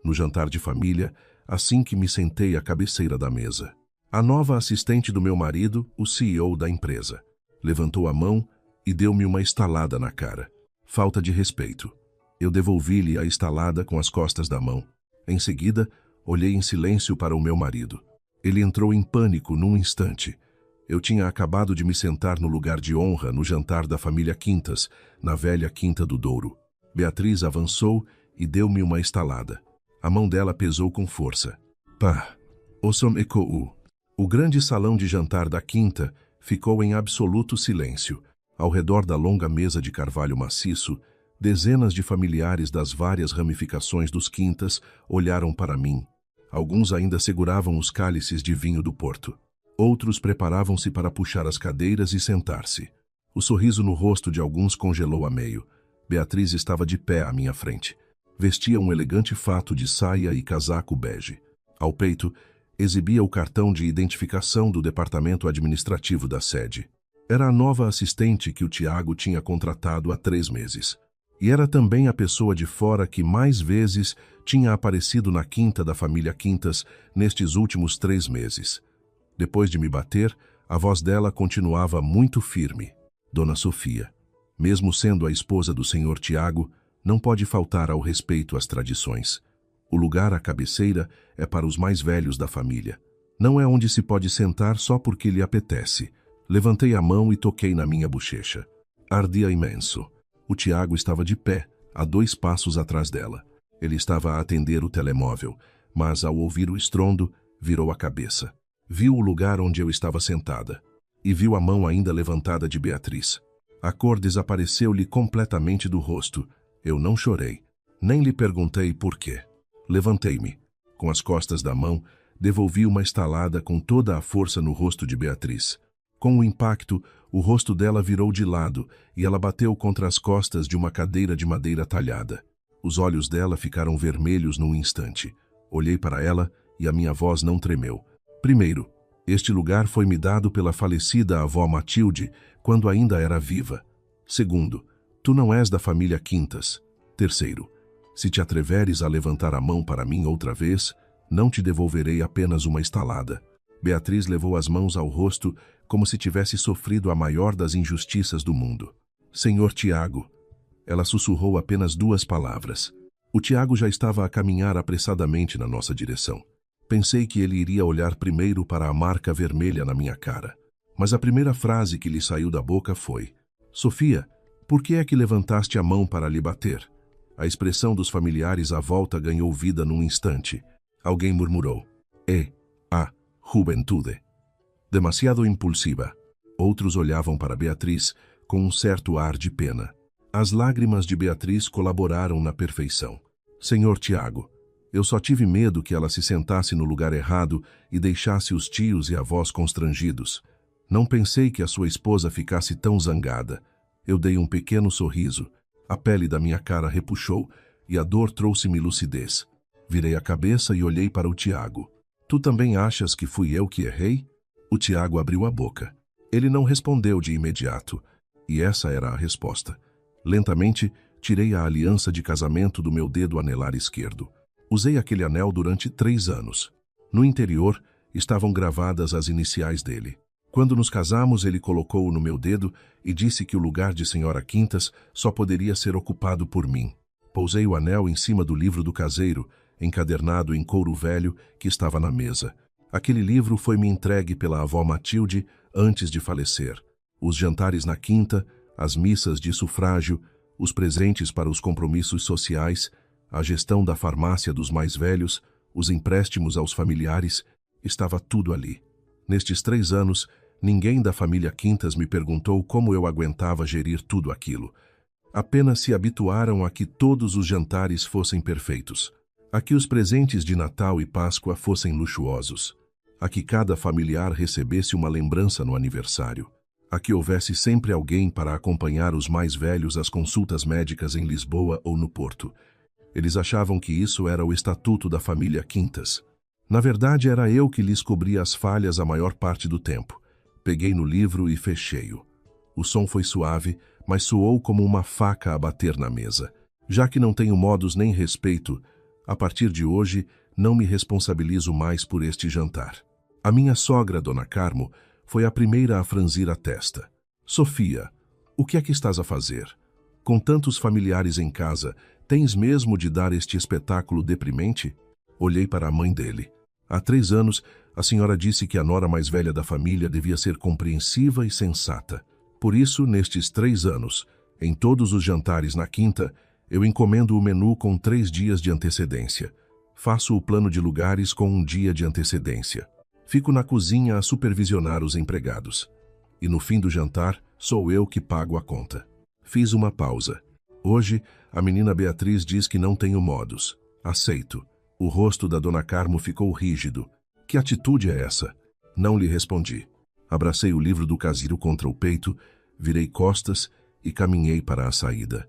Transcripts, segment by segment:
no jantar de família, assim que me sentei à cabeceira da mesa. A nova assistente do meu marido, o CEO da empresa, levantou a mão e deu-me uma estalada na cara. Falta de respeito. Eu devolvi-lhe a estalada com as costas da mão. Em seguida, olhei em silêncio para o meu marido. Ele entrou em pânico num instante. Eu tinha acabado de me sentar no lugar de honra no jantar da família Quintas, na velha Quinta do Douro. Beatriz avançou e deu-me uma estalada. A mão dela pesou com força. Pá! Osom ecoou. O grande salão de jantar da Quinta ficou em absoluto silêncio. Ao redor da longa mesa de carvalho maciço, dezenas de familiares das várias ramificações dos Quintas olharam para mim. Alguns ainda seguravam os cálices de vinho do Porto. Outros preparavam-se para puxar as cadeiras e sentar-se. O sorriso no rosto de alguns congelou a meio. Beatriz estava de pé à minha frente. Vestia um elegante fato de saia e casaco bege. Ao peito, exibia o cartão de identificação do departamento administrativo da sede. Era a nova assistente que o Tiago tinha contratado há 3 meses. E era também a pessoa de fora que mais vezes tinha aparecido na quinta da família Quintas nestes últimos 3 meses. Depois de me bater, a voz dela continuava muito firme. Dona Sofia, mesmo sendo a esposa do senhor Tiago, não pode faltar ao respeito às tradições. O lugar à cabeceira é para os mais velhos da família. Não é onde se pode sentar só porque lhe apetece. Levantei a mão e toquei na minha bochecha. Ardia imenso. O Tiago estava de pé, a 2 passos atrás dela. Ele estava a atender o telemóvel, mas ao ouvir o estrondo, virou a cabeça. Viu o lugar onde eu estava sentada e viu a mão ainda levantada de Beatriz. A cor desapareceu-lhe completamente do rosto. Eu não chorei, nem lhe perguntei por quê. Levantei-me. Com as costas da mão, devolvi uma estalada com toda a força no rosto de Beatriz. Com o impacto, o rosto dela virou de lado e ela bateu contra as costas de uma cadeira de madeira talhada. Os olhos dela ficaram vermelhos num instante. Olhei para ela e a minha voz não tremeu. Primeiro, este lugar foi me dado pela falecida avó Matilde quando ainda era viva. Segundo, tu não és da família Quintas. Terceiro, se te atreveres a levantar a mão para mim outra vez, não te devolverei apenas uma estalada. Beatriz levou as mãos ao rosto como se tivesse sofrido a maior das injustiças do mundo. Senhor Tiago. Ela sussurrou apenas 2 palavras. O Tiago já estava a caminhar apressadamente na nossa direção. Pensei que ele iria olhar primeiro para a marca vermelha na minha cara. Mas a primeira frase que lhe saiu da boca foi: Sofia, por que é que levantaste a mão para lhe bater? A expressão dos familiares à volta ganhou vida num instante. Alguém murmurou: a juventude. Demasiado impulsiva. Outros olhavam para Beatriz com um certo ar de pena. As lágrimas de Beatriz colaboraram na perfeição. Senhor Tiago, eu só tive medo que ela se sentasse no lugar errado e deixasse os tios e avós constrangidos. Não pensei que a sua esposa ficasse tão zangada. Eu dei um pequeno sorriso. A pele da minha cara repuxou e a dor trouxe-me lucidez. Virei a cabeça e olhei para o Tiago. Tu também achas que fui eu que errei? O Tiago abriu a boca. Ele não respondeu de imediato. E essa era a resposta. Lentamente, tirei a aliança de casamento do meu dedo anelar esquerdo. Usei aquele anel durante 3 anos. No interior, estavam gravadas as iniciais dele. Quando nos casamos, ele colocou-o no meu dedo e disse que o lugar de Senhora Quintas só poderia ser ocupado por mim. Pousei o anel em cima do livro do caseiro, encadernado em couro velho, que estava na mesa. Aquele livro foi-me entregue pela avó Matilde antes de falecer. Os jantares na quinta, as missas de sufrágio, os presentes para os compromissos sociais, a gestão da farmácia dos mais velhos, os empréstimos aos familiares, estava tudo ali. Nestes 3 anos, ninguém da família Quintas me perguntou como eu aguentava gerir tudo aquilo. Apenas se habituaram a que todos os jantares fossem perfeitos, a que os presentes de Natal e Páscoa fossem luxuosos, a que cada familiar recebesse uma lembrança no aniversário, a que houvesse sempre alguém para acompanhar os mais velhos às consultas médicas em Lisboa ou no Porto. Eles achavam que isso era o estatuto da família Quintas. Na verdade, era eu que lhes cobria as falhas a maior parte do tempo. Peguei no livro e fechei-o. O som foi suave, mas soou como uma faca a bater na mesa. Já que não tenho modos nem respeito, A partir de hoje, não me responsabilizo mais por este jantar. A minha sogra, Dona Carmo, foi a primeira a franzir a testa. Sofia, o que é que estás a fazer? Com tantos familiares em casa, tens mesmo de dar este espetáculo deprimente? Olhei para a mãe dele. Há 3 anos, a senhora disse que a nora mais velha da família devia ser compreensiva e sensata. Por isso, nestes 3 anos, em todos os jantares na quinta, eu encomendo o menu com 3 dias de antecedência. Faço o plano de lugares com 1 dia de antecedência. Fico na cozinha a supervisionar os empregados. E no fim do jantar, sou eu que pago a conta. Fiz uma pausa. Hoje, a menina Beatriz diz que não tenho modos. Aceito. O rosto da Dona Carmo ficou rígido. Que atitude é essa? Não lhe respondi. Abracei o livro do Casiro contra o peito, virei costas e caminhei para a saída.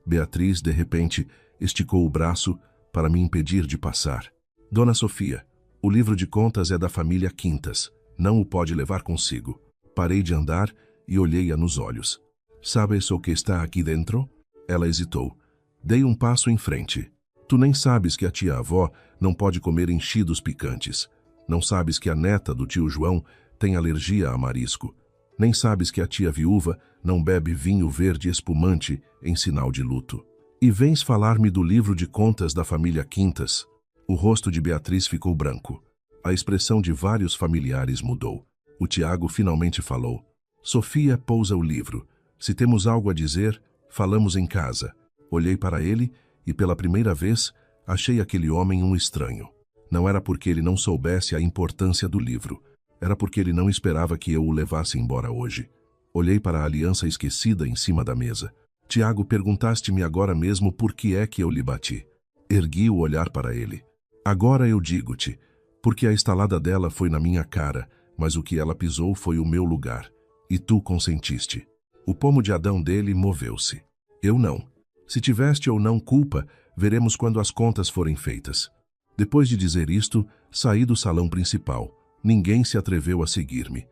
Beatriz, de repente, esticou o braço para me impedir de passar. Dona Sofia, o livro de contas é da família Quintas. Não o pode levar consigo. Parei de andar e olhei-a nos olhos. Sabes o que está aqui dentro? Ela hesitou. Dei um passo em frente. Tu nem sabes que a tia-avó não pode comer enchidos picantes. Não sabes que a neta do tio João tem alergia a marisco. Nem sabes que a tia viúva não bebe vinho verde espumante em sinal de luto. E vens falar-me do livro de contas da família Quintas? O rosto de Beatriz ficou branco. A expressão de vários familiares mudou. O Tiago finalmente falou. Sofia, pousa o livro. Se temos algo a dizer, falamos em casa. Olhei para ele e, pela primeira vez, achei aquele homem um estranho. Não era porque ele não soubesse a importância do livro. Era porque ele não esperava que eu o levasse embora hoje. Olhei para a aliança esquecida em cima da mesa. Tiago, perguntaste-me agora mesmo por que é que eu lhe bati. Ergui o olhar para ele. Agora eu digo-te, porque a estalada dela foi na minha cara, mas o que ela pisou foi o meu lugar. E tu consentiste. O pomo de Adão dele moveu-se. Eu não. Se tiveste ou não culpa, veremos quando as contas forem feitas. Depois de dizer isto, saí do salão principal. Ninguém se atreveu a seguir-me.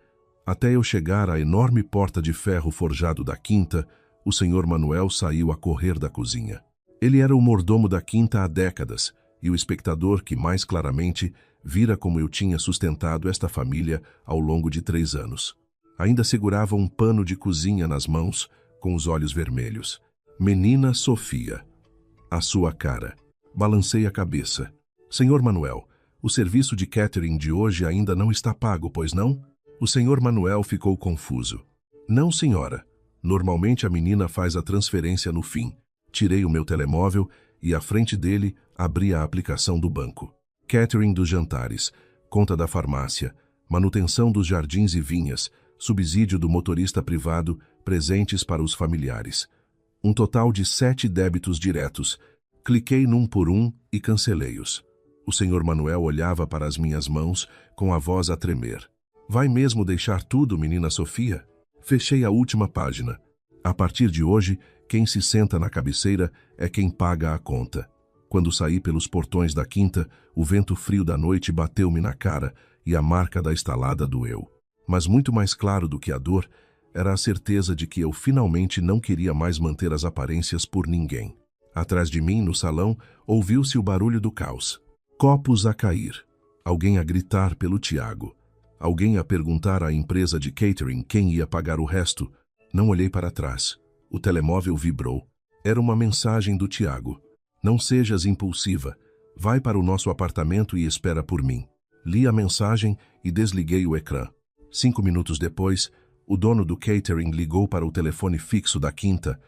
Até eu chegar à enorme porta de ferro forjado da quinta, o senhor Manuel saiu a correr da cozinha. Ele era o mordomo da quinta há décadas, e o espectador que mais claramente vira como eu tinha sustentado esta família ao longo de 3 anos. Ainda segurava um pano de cozinha nas mãos, com os olhos vermelhos. Menina Sofia. A sua cara. Balancei a cabeça. Senhor Manuel, o serviço de catering de hoje ainda não está pago, pois não? O senhor Manuel ficou confuso. Não, senhora. Normalmente a menina faz a transferência no fim. Tirei o meu telemóvel e, à frente dele, abri a aplicação do banco. Catering dos jantares, conta da farmácia, manutenção dos jardins e vinhas, subsídio do motorista privado, presentes para os familiares. Um total de 7 débitos diretos. Cliquei num por um e cancelei-os. O senhor Manuel olhava para as minhas mãos com a voz a tremer. Vai mesmo deixar tudo, menina Sofia? Fechei a última página. A partir de hoje, quem se senta na cabeceira é quem paga a conta. Quando saí pelos portões da quinta, o vento frio da noite bateu-me na cara e a marca da estalada doeu. Mas muito mais claro do que a dor, era a certeza de que eu finalmente não queria mais manter as aparências por ninguém. Atrás de mim, no salão, ouviu-se o barulho do caos. Copos a cair. Alguém a gritar pelo Tiago. Alguém a perguntar à empresa de catering quem ia pagar o resto. Não olhei para trás. O telemóvel vibrou. Era uma mensagem do Tiago. Não sejas impulsiva. Vai para o nosso apartamento e espera por mim. Li a mensagem e desliguei o ecrã. 5 minutos depois, o dono do catering ligou para o telefone fixo da quinta.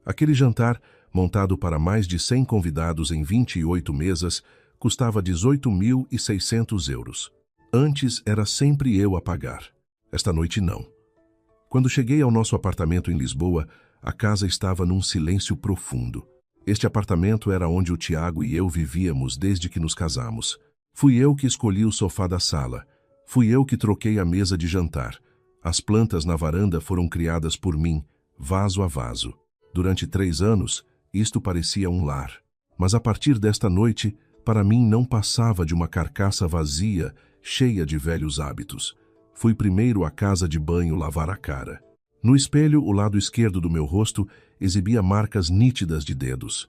Aquele jantar, montado para mais de 100 convidados em 28 mesas, custava 18.600 euros. Antes era sempre eu a pagar. Esta noite não. Quando cheguei ao nosso apartamento em Lisboa, a casa estava num silêncio profundo. Este apartamento era onde o Tiago e eu vivíamos desde que nos casamos. Fui eu que escolhi o sofá da sala. Fui eu que troquei a mesa de jantar. As plantas na varanda foram criadas por mim, vaso a vaso. Durante 3 anos, isto parecia um lar. Mas a partir desta noite, para mim não passava de uma carcaça vazia, cheia de velhos hábitos. Fui primeiro à casa de banho lavar a cara. No espelho, o lado esquerdo do meu rosto exibia marcas nítidas de dedos.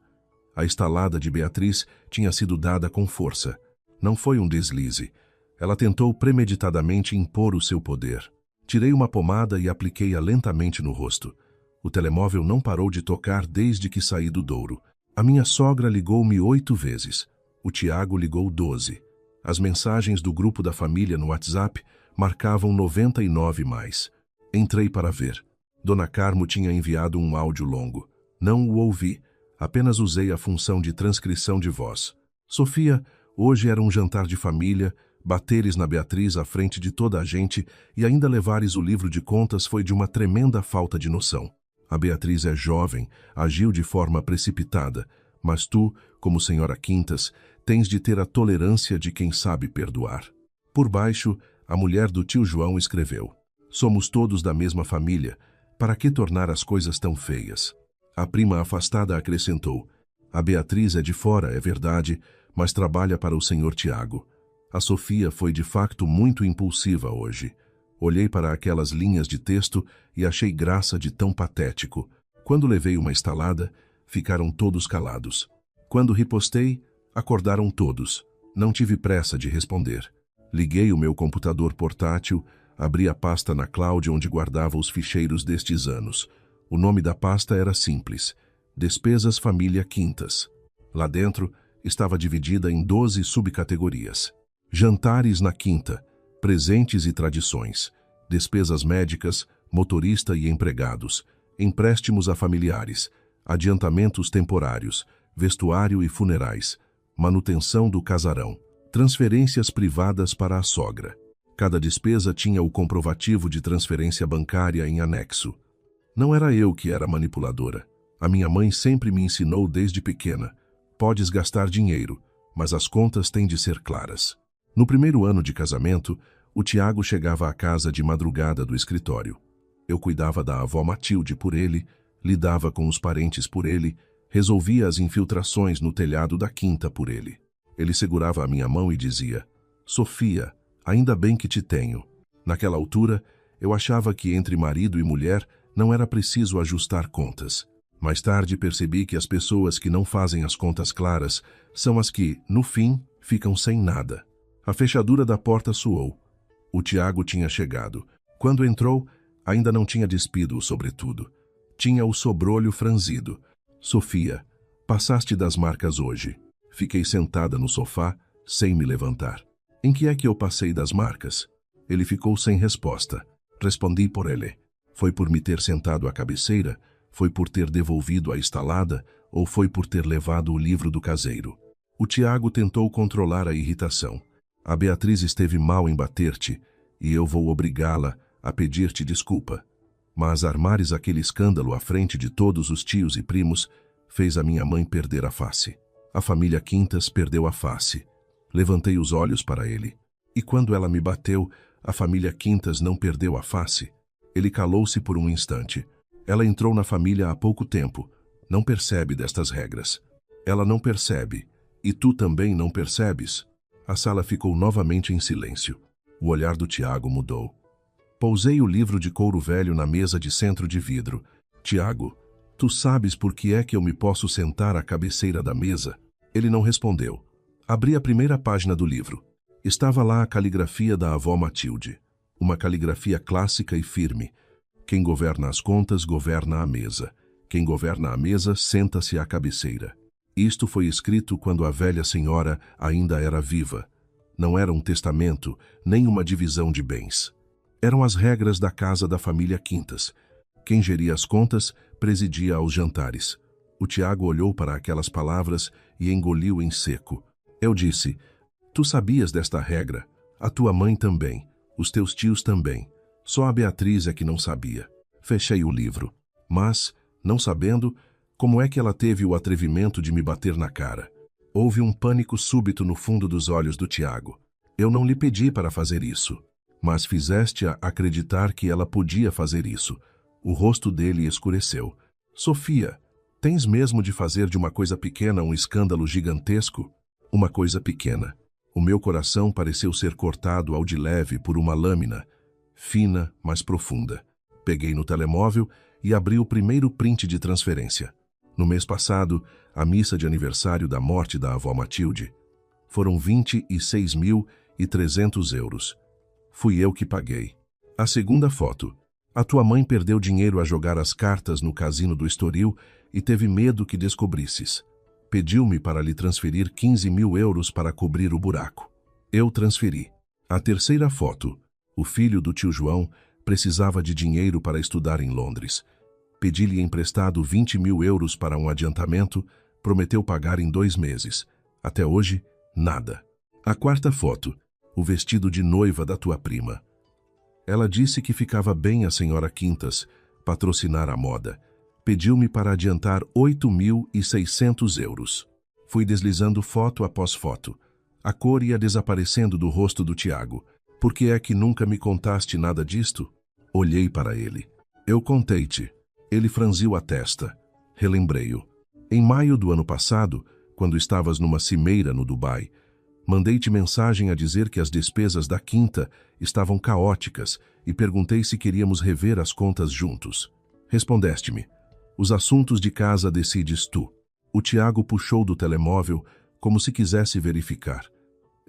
A estalada de Beatriz tinha sido dada com força. Não foi um deslize. Ela tentou premeditadamente impor o seu poder. Tirei uma pomada e apliquei-a lentamente no rosto. O telemóvel não parou de tocar desde que saí do Douro. A minha sogra ligou-me 8 vezes. O Tiago ligou 12. As mensagens do grupo da família no WhatsApp marcavam 99 mais. Entrei para ver. Dona Carmo tinha enviado um áudio longo. Não o ouvi, apenas usei a função de transcrição de voz. Sofia, hoje era um jantar de família, bateres na Beatriz à frente de toda a gente e ainda levares o livro de contas foi de uma tremenda falta de noção. A Beatriz é jovem, agiu de forma precipitada, mas tu, como senhora Quintas, tens de ter a tolerância de quem sabe perdoar. Por baixo, a mulher do tio João escreveu: somos todos da mesma família, para que tornar as coisas tão feias? A prima afastada acrescentou: a Beatriz é de fora, é verdade, mas trabalha para o senhor Tiago. A Sofia foi de facto muito impulsiva hoje. Olhei para aquelas linhas de texto e achei graça de tão patético. Quando levei uma estalada, ficaram todos calados. Quando ripostei, acordaram todos. Não tive pressa de responder. Liguei o meu computador portátil, abri a pasta na cloud onde guardava os ficheiros destes anos. O nome da pasta era simples: Despesas Família Quintas. Lá dentro estava dividida em 12 subcategorias. Jantares na quinta, presentes e tradições, despesas médicas, motorista e empregados, empréstimos a familiares, adiantamentos temporários, vestuário e funerais, manutenção do casarão, transferências privadas para a sogra. Cada despesa tinha o comprovativo de transferência bancária em anexo. Não era eu que era manipuladora. A minha mãe sempre me ensinou desde pequena: podes gastar dinheiro, mas as contas têm de ser claras. No primeiro ano de casamento, o Tiago chegava à casa de madrugada do escritório. Eu cuidava da avó Matilde por ele, lidava com os parentes por ele, resolvia as infiltrações no telhado da quinta por ele. Ele segurava a minha mão e dizia: Sofia, ainda bem que te tenho. Naquela altura, eu achava que entre marido e mulher não era preciso ajustar contas. Mais tarde percebi que as pessoas que não fazem as contas claras são as que, no fim, ficam sem nada. A fechadura da porta soou. O Tiago tinha chegado. Quando entrou, ainda não tinha despido o sobretudo. Tinha o sobrolho franzido. Sofia, passaste das marcas hoje. Fiquei sentada no sofá, sem me levantar. Em que é que eu passei das marcas? Ele ficou sem resposta. Respondi por ele. Foi por me ter sentado à cabeceira? Foi por ter devolvido a estalada? Ou foi por ter levado o livro do caseiro? O Tiago tentou controlar a irritação. A Beatriz esteve mal em bater-te, e eu vou obrigá-la a pedir-te desculpa. Mas armares aquele escândalo à frente de todos os tios e primos fez a minha mãe perder a face. A família Quintas perdeu a face. Levantei os olhos para ele. E quando ela me bateu, a família Quintas não perdeu a face. Ele calou-se por um instante. Ela entrou na família há pouco tempo. Não percebe destas regras. Ela não percebe. E tu também não percebes? A sala ficou novamente em silêncio. O olhar do Tiago mudou. Pousei o livro de couro velho na mesa de centro de vidro. Tiago, tu sabes por que é que eu me posso sentar à cabeceira da mesa? Ele não respondeu. Abri a primeira página do livro. Estava lá a caligrafia da avó Matilde. Uma caligrafia clássica e firme. Quem governa as contas, governa a mesa. Quem governa a mesa, senta-se à cabeceira. Isto foi escrito quando a velha senhora ainda era viva. Não era um testamento, nem uma divisão de bens. Eram as regras da casa da família Quintas. Quem geria as contas, presidia aos jantares. O Tiago olhou para aquelas palavras e engoliu em seco. Eu disse: tu sabias desta regra? A tua mãe também. Os teus tios também. Só a Beatriz é que não sabia. Fechei o livro. Mas, não sabendo, como é que ela teve o atrevimento de me bater na cara? Houve um pânico súbito no fundo dos olhos do Tiago. Eu não lhe pedi para fazer isso, mas fizeste-a acreditar que ela podia fazer isso. O rosto dele escureceu. Sofia, tens mesmo de fazer de uma coisa pequena um escândalo gigantesco? Uma coisa pequena. O meu coração pareceu ser cortado ao de leve por uma lâmina, fina, mas profunda. Peguei no telemóvel e abri o primeiro print de transferência. No mês passado, a missa de aniversário da morte da avó Matilde. Foram 26.300 euros. Fui eu que paguei. A segunda foto. A tua mãe perdeu dinheiro a jogar as cartas no cassino do Estoril e teve medo que descobrisses. Pediu-me para lhe transferir 15.000 euros para cobrir o buraco. Eu transferi. A terceira foto. O filho do tio João precisava de dinheiro para estudar em Londres. Pedi-lhe emprestado 20.000 euros para um adiantamento, prometeu pagar em 2 meses. Até hoje, nada. A quarta foto. O vestido de noiva da tua prima. Ela disse que ficava bem a senhora Quintas patrocinar a moda. Pediu-me para adiantar 8.600 euros. Fui deslizando foto após foto. A cor ia desaparecendo do rosto do Tiago. Por que é que nunca me contaste nada disto? Olhei para ele. Eu contei-te. Ele franziu a testa. Relembrei-o. Em maio do ano passado, quando estavas numa cimeira no Dubai, mandei-te mensagem a dizer que as despesas da quinta estavam caóticas e perguntei se queríamos rever as contas juntos. Respondeste-me: os assuntos de casa decides tu. O Tiago puxou do telemóvel como se quisesse verificar.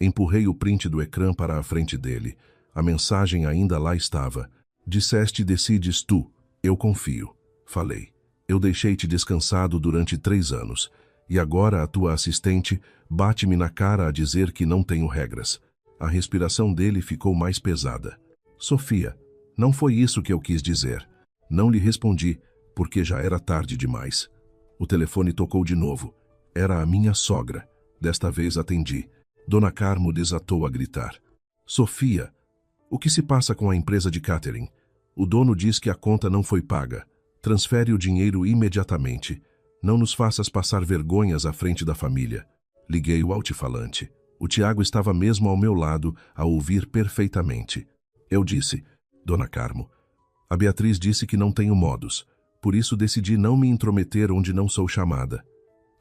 Empurrei o print do ecrã para a frente dele. A mensagem ainda lá estava. Disseste decides tu. Eu confio. Falei. Eu deixei-te descansado durante 3 anos. E agora a tua assistente bate-me na cara a dizer que não tenho regras. A respiração dele ficou mais pesada. Sofia, não foi isso que eu quis dizer. Não lhe respondi, porque já era tarde demais. O telefone tocou de novo. Era a minha sogra. Desta vez atendi. Dona Carmo desatou a gritar. Sofia, o que se passa com a empresa de catering? O dono diz que a conta não foi paga. Transfere o dinheiro imediatamente. Não nos faças passar vergonhas à frente da família. Liguei o altifalante. O Tiago estava mesmo ao meu lado, a ouvir perfeitamente. Eu disse: Dona Carmo, a Beatriz disse que não tenho modos. Por isso decidi não me intrometer onde não sou chamada.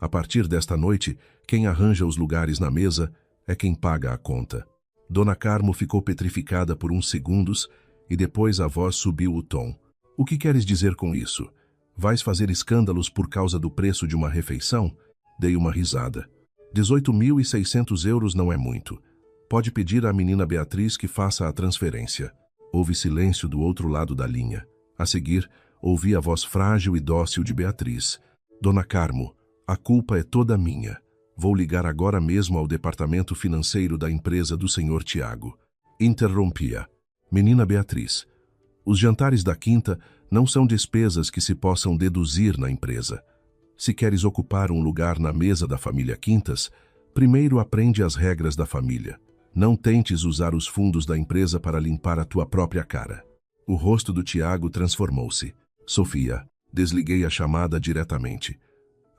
A partir desta noite, quem arranja os lugares na mesa é quem paga a conta. Dona Carmo ficou petrificada por uns segundos e depois a voz subiu o tom. O que queres dizer com isso? Vais fazer escândalos por causa do preço de uma refeição? Dei uma risada. 18.600 euros não é muito. Pode pedir à menina Beatriz que faça a transferência. Houve silêncio do outro lado da linha. A seguir, ouvi a voz frágil e dócil de Beatriz. Dona Carmo, a culpa é toda minha. Vou ligar agora mesmo ao departamento financeiro da empresa do senhor Tiago. Interrompia. Menina Beatriz, os jantares da quinta não são despesas que se possam deduzir na empresa. Se queres ocupar um lugar na mesa da família Quintas, primeiro aprende as regras da família. Não tentes usar os fundos da empresa para limpar a tua própria cara. O rosto do Tiago transformou-se. Sofia, desliguei a chamada diretamente.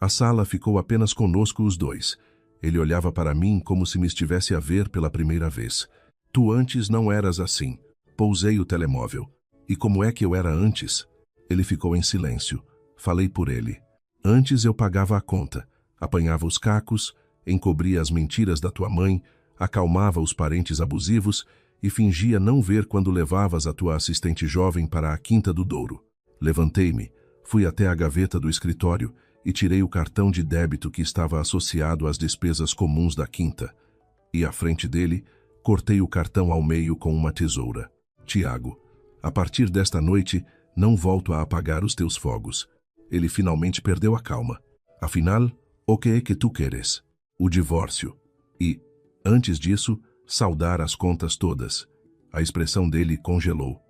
A sala ficou apenas conosco os dois. Ele olhava para mim como se me estivesse a ver pela primeira vez. Tu antes não eras assim. Pousei o telemóvel. E como é que eu era antes? Ele ficou em silêncio. Falei por ele. Antes eu pagava a conta, apanhava os cacos, encobria as mentiras da tua mãe, acalmava os parentes abusivos e fingia não ver quando levavas a tua assistente jovem para a Quinta do Douro. Levantei-me, fui até a gaveta do escritório e tirei o cartão de débito que estava associado às despesas comuns da quinta. E à frente dele, cortei o cartão ao meio com uma tesoura. Tiago, a partir desta noite, não volto a apagar os teus fogos. Ele finalmente perdeu a calma. Afinal, o que é que tu queres? O divórcio. E, antes disso, saldar as contas todas. A expressão dele congelou.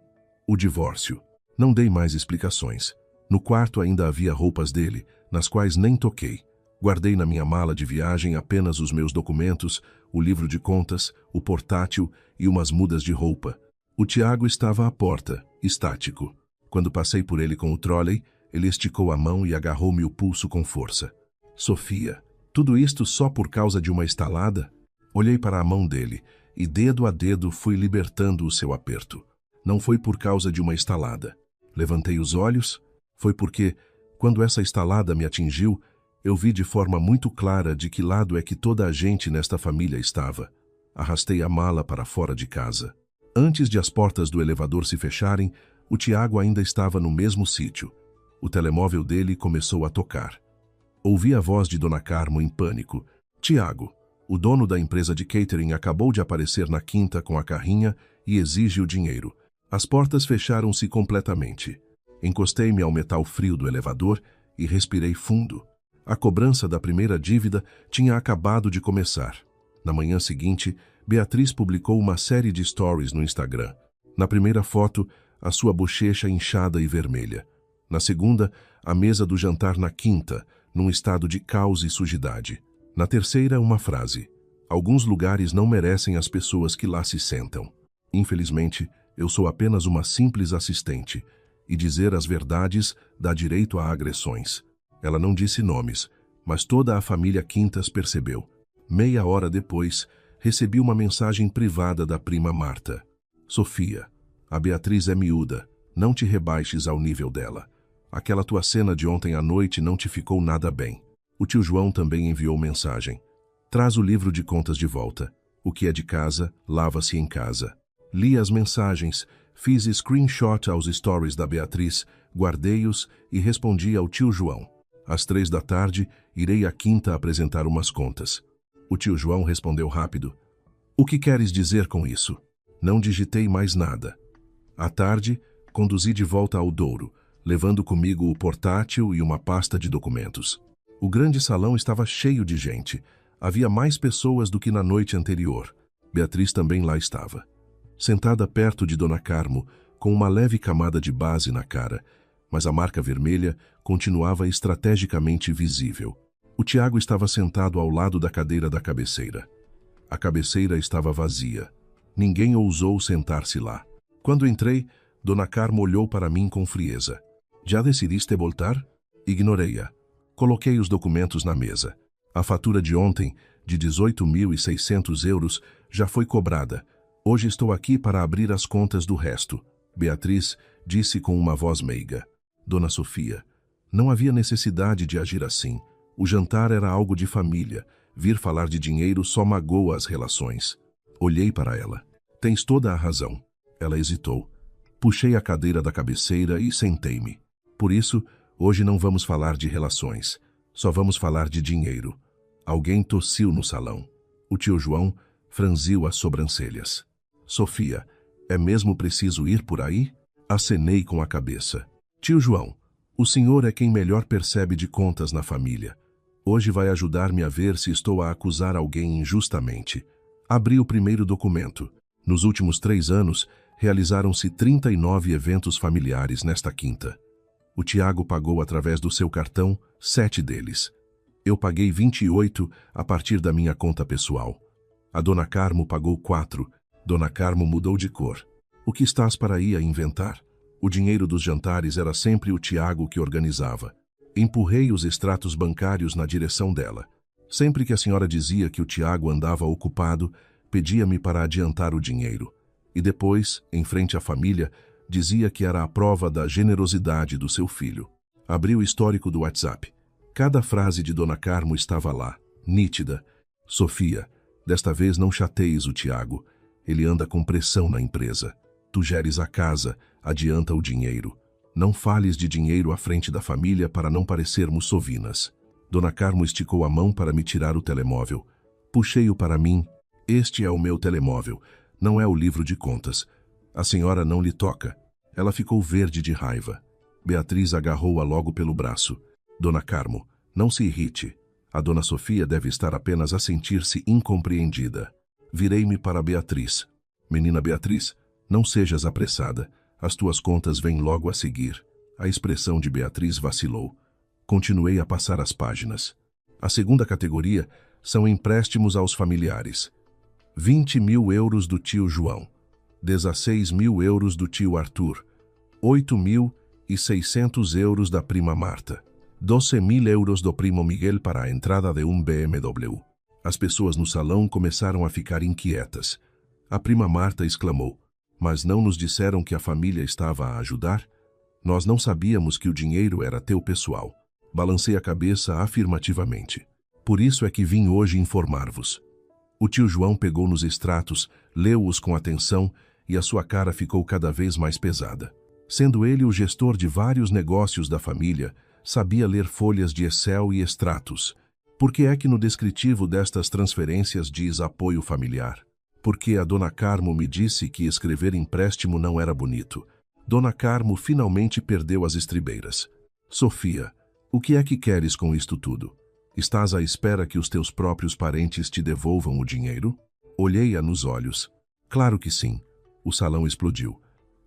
O divórcio. Não dei mais explicações. No quarto ainda havia roupas dele, nas quais nem toquei. Guardei na minha mala de viagem apenas os meus documentos, o livro de contas, o portátil e umas mudas de roupa. O Tiago estava à porta, estático. Quando passei por ele com o trolley, ele esticou a mão e agarrou-me o pulso com força. Sofia, tudo isto só por causa de uma estalada? Olhei para a mão dele e dedo a dedo fui libertando o seu aperto. Não foi por causa de uma estalada. Levantei os olhos. Foi porque, quando essa estalada me atingiu, eu vi de forma muito clara de que lado é que toda a gente nesta família estava. Arrastei a mala para fora de casa. Antes de as portas do elevador se fecharem, o Tiago ainda estava no mesmo sítio. O telemóvel dele começou a tocar. Ouvi a voz de Dona Carmo em pânico. Tiago, o dono da empresa de catering, acabou de aparecer na quinta com a carrinha e exige o dinheiro. As portas fecharam-se completamente. Encostei-me ao metal frio do elevador e respirei fundo. A cobrança da primeira dívida tinha acabado de começar. Na manhã seguinte, Beatriz publicou uma série de stories no Instagram. Na primeira foto, a sua bochecha inchada e vermelha. Na segunda, a mesa do jantar na quinta, num estado de caos e sujidade. Na terceira, uma frase: alguns lugares não merecem as pessoas que lá se sentam. Infelizmente, eu sou apenas uma simples assistente, e dizer as verdades dá direito a agressões. Ela não disse nomes, mas toda a família Quintas percebeu. Meia hora depois, recebi uma mensagem privada da prima Marta. Sofia, a Beatriz é miúda, não te rebaixes ao nível dela. Aquela tua cena de ontem à noite não te ficou nada bem. O tio João também enviou mensagem. Traz o livro de contas de volta. O que é de casa, lava-se em casa. Li as mensagens, fiz screenshot aos stories da Beatriz, guardei-os e respondi ao tio João. Às 3 da tarde, irei à quinta apresentar umas contas. O tio João respondeu rápido. O que queres dizer com isso? Não digitei mais nada. À tarde, conduzi de volta ao Douro, levando comigo o portátil e uma pasta de documentos. O grande salão estava cheio de gente. Havia mais pessoas do que na noite anterior. Beatriz também lá estava. Sentada perto de Dona Carmo, com uma leve camada de base na cara, mas a marca vermelha continuava estrategicamente visível. O Tiago estava sentado ao lado da cadeira da cabeceira. A cabeceira estava vazia. Ninguém ousou sentar-se lá. Quando entrei, Dona Carmo olhou para mim com frieza. Já decidiste voltar? Ignorei-a. Coloquei os documentos na mesa. A fatura de ontem, de 18.600 euros, já foi cobrada. Hoje estou aqui para abrir as contas do resto. Beatriz disse com uma voz meiga. Dona Sofia, não havia necessidade de agir assim. O jantar era algo de família. Vir falar de dinheiro só magoa as relações. Olhei para ela. Tens toda a razão. Ela hesitou. Puxei a cadeira da cabeceira e sentei-me. Por isso, hoje não vamos falar de relações. Só vamos falar de dinheiro. Alguém tossiu no salão. O tio João franziu as sobrancelhas. Sofia, é mesmo preciso ir por aí? Acenei com a cabeça. Tio João, o senhor é quem melhor percebe de contas na família. Hoje vai ajudar-me a ver se estou a acusar alguém injustamente. Abri o primeiro documento. Nos últimos 3 anos, realizaram-se 39 eventos familiares nesta quinta. O Tiago pagou através do seu cartão 7 deles. Eu paguei 28 a partir da minha conta pessoal. A Dona Carmo pagou 4. Dona Carmo mudou de cor. O que estás para aí a inventar? O dinheiro dos jantares era sempre o Tiago que organizava. Empurrei os extratos bancários na direção dela. Sempre que a senhora dizia que o Tiago andava ocupado, pedia-me para adiantar o dinheiro. E depois, em frente à família, dizia que era a prova da generosidade do seu filho. Abri o histórico do WhatsApp. Cada frase de Dona Carmo estava lá, nítida. Sofia, desta vez não chateis o Tiago. Ele anda com pressão na empresa. Tu geres a casa, adianta o dinheiro. Não fales de dinheiro à frente da família para não parecermos sovinas. Dona Carmo esticou a mão para me tirar o telemóvel. Puxei-o para mim. Este é o meu telemóvel. Não é o livro de contas. A senhora não lhe toca. Ela ficou verde de raiva. Beatriz agarrou-a logo pelo braço. Dona Carmo, não se irrite. A Dona Sofia deve estar apenas a sentir-se incompreendida. Virei-me para Beatriz. Menina Beatriz, não sejas apressada. As tuas contas vêm logo a seguir. A expressão de Beatriz vacilou. Continuei a passar as páginas. A segunda categoria são empréstimos aos familiares. 20.000 euros do tio João. 16.000 euros do tio Arthur. 8.600 euros da prima Marta. 12.000 euros do primo Miguel para a entrada de um BMW. As pessoas no salão começaram a ficar inquietas. A prima Marta exclamou, mas não nos disseram que a família estava a ajudar? Nós não sabíamos que o dinheiro era teu pessoal. Balancei a cabeça afirmativamente. Por isso é que vim hoje informar-vos. O tio João pegou nos extratos, leu-os com atenção e a sua cara ficou cada vez mais pesada. Sendo ele o gestor de vários negócios da família, sabia ler folhas de Excel e extratos. Por que é que no descritivo destas transferências diz apoio familiar? Porque a Dona Carmo me disse que escrever empréstimo não era bonito. Dona Carmo finalmente perdeu as estribeiras. Sofia, o que é que queres com isto tudo? Estás à espera que os teus próprios parentes te devolvam o dinheiro? Olhei-a nos olhos. Claro que sim. O salão explodiu.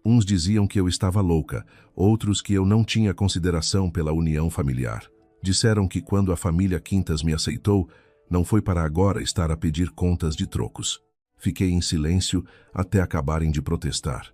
Uns diziam que eu estava louca, outros que eu não tinha consideração pela união familiar. Disseram que quando a família Quintas me aceitou, não foi para agora estar a pedir contas de trocos. Fiquei em silêncio até acabarem de protestar.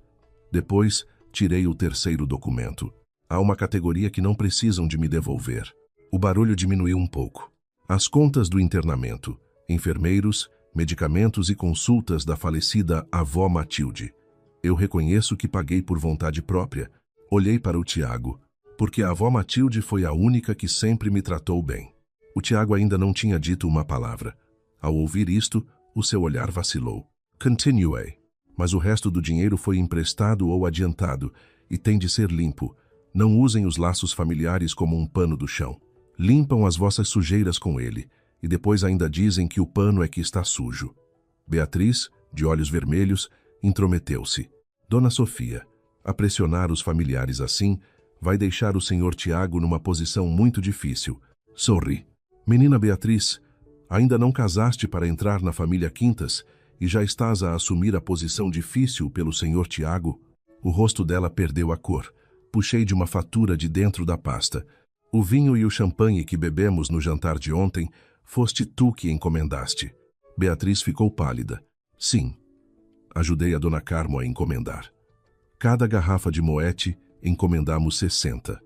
Depois, tirei o terceiro documento. Há uma categoria que não precisam de me devolver. O barulho diminuiu um pouco. As contas do internamento, enfermeiros, medicamentos e consultas da falecida avó Matilde. Eu reconheço que paguei por vontade própria. Olhei para o Tiago, porque a avó Matilde foi a única que sempre me tratou bem. O Tiago ainda não tinha dito uma palavra. Ao ouvir isto, o seu olhar vacilou. Continuei. Mas o resto do dinheiro foi emprestado ou adiantado e tem de ser limpo. Não usem os laços familiares como um pano do chão. Limpam as vossas sujeiras com ele e depois ainda dizem que o pano é que está sujo. Beatriz, de olhos vermelhos, intrometeu-se. Dona Sofia, a pressionar os familiares assim, vai deixar o senhor Tiago numa posição muito difícil. Sorri. Menina Beatriz, ainda não casaste para entrar na família Quintas e já estás a assumir a posição difícil pelo senhor Tiago? O rosto dela perdeu a cor. Puxei de uma fatura de dentro da pasta. O vinho e o champanhe que bebemos no jantar de ontem, foste tu que encomendaste. Beatriz ficou pálida. Sim. Ajudei a Dona Carmo a encomendar. Cada garrafa de moete, encomendamos 60.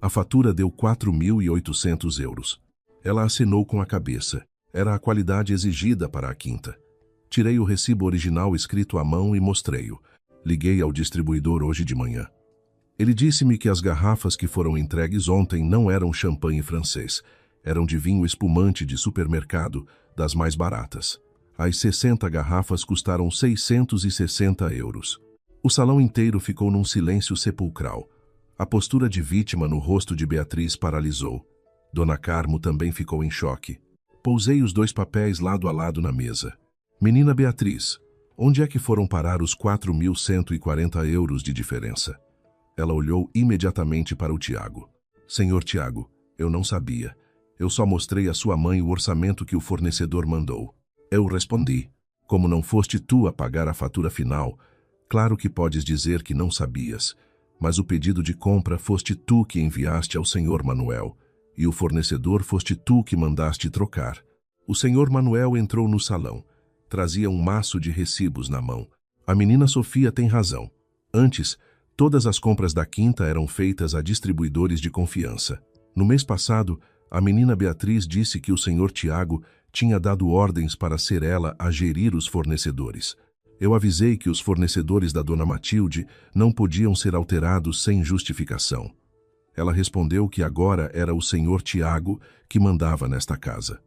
A fatura deu 4.800 euros. Ela acenou com a cabeça. Era a qualidade exigida para a quinta. Tirei o recibo original escrito à mão e mostrei-o. Liguei ao distribuidor hoje de manhã. Ele disse-me que as garrafas que foram entregues ontem não eram champanhe francês. Eram de vinho espumante de supermercado, das mais baratas. As 60 garrafas custaram 660 euros. O salão inteiro ficou num silêncio sepulcral. A postura de vítima no rosto de Beatriz paralisou. Dona Carmo também ficou em choque. Pousei os dois papéis lado a lado na mesa. Menina Beatriz, onde é que foram parar os 4.140 euros de diferença? Ela olhou imediatamente para o Tiago. Senhor Tiago, eu não sabia. Eu só mostrei à sua mãe o orçamento que o fornecedor mandou. Eu respondi. Como não foste tu a pagar a fatura final, claro que podes dizer que não sabias, mas o pedido de compra foste tu que enviaste ao senhor Manuel, e o fornecedor foste tu que mandaste trocar. O senhor Manuel entrou no salão. Trazia um maço de recibos na mão. A menina Sofia tem razão. Antes, todas as compras da quinta eram feitas a distribuidores de confiança. No mês passado, a menina Beatriz disse que o senhor Tiago tinha dado ordens para ser ela a gerir os fornecedores. Eu avisei que os fornecedores da dona Matilde não podiam ser alterados sem justificação. Ela respondeu que agora era o senhor Tiago que mandava nesta casa.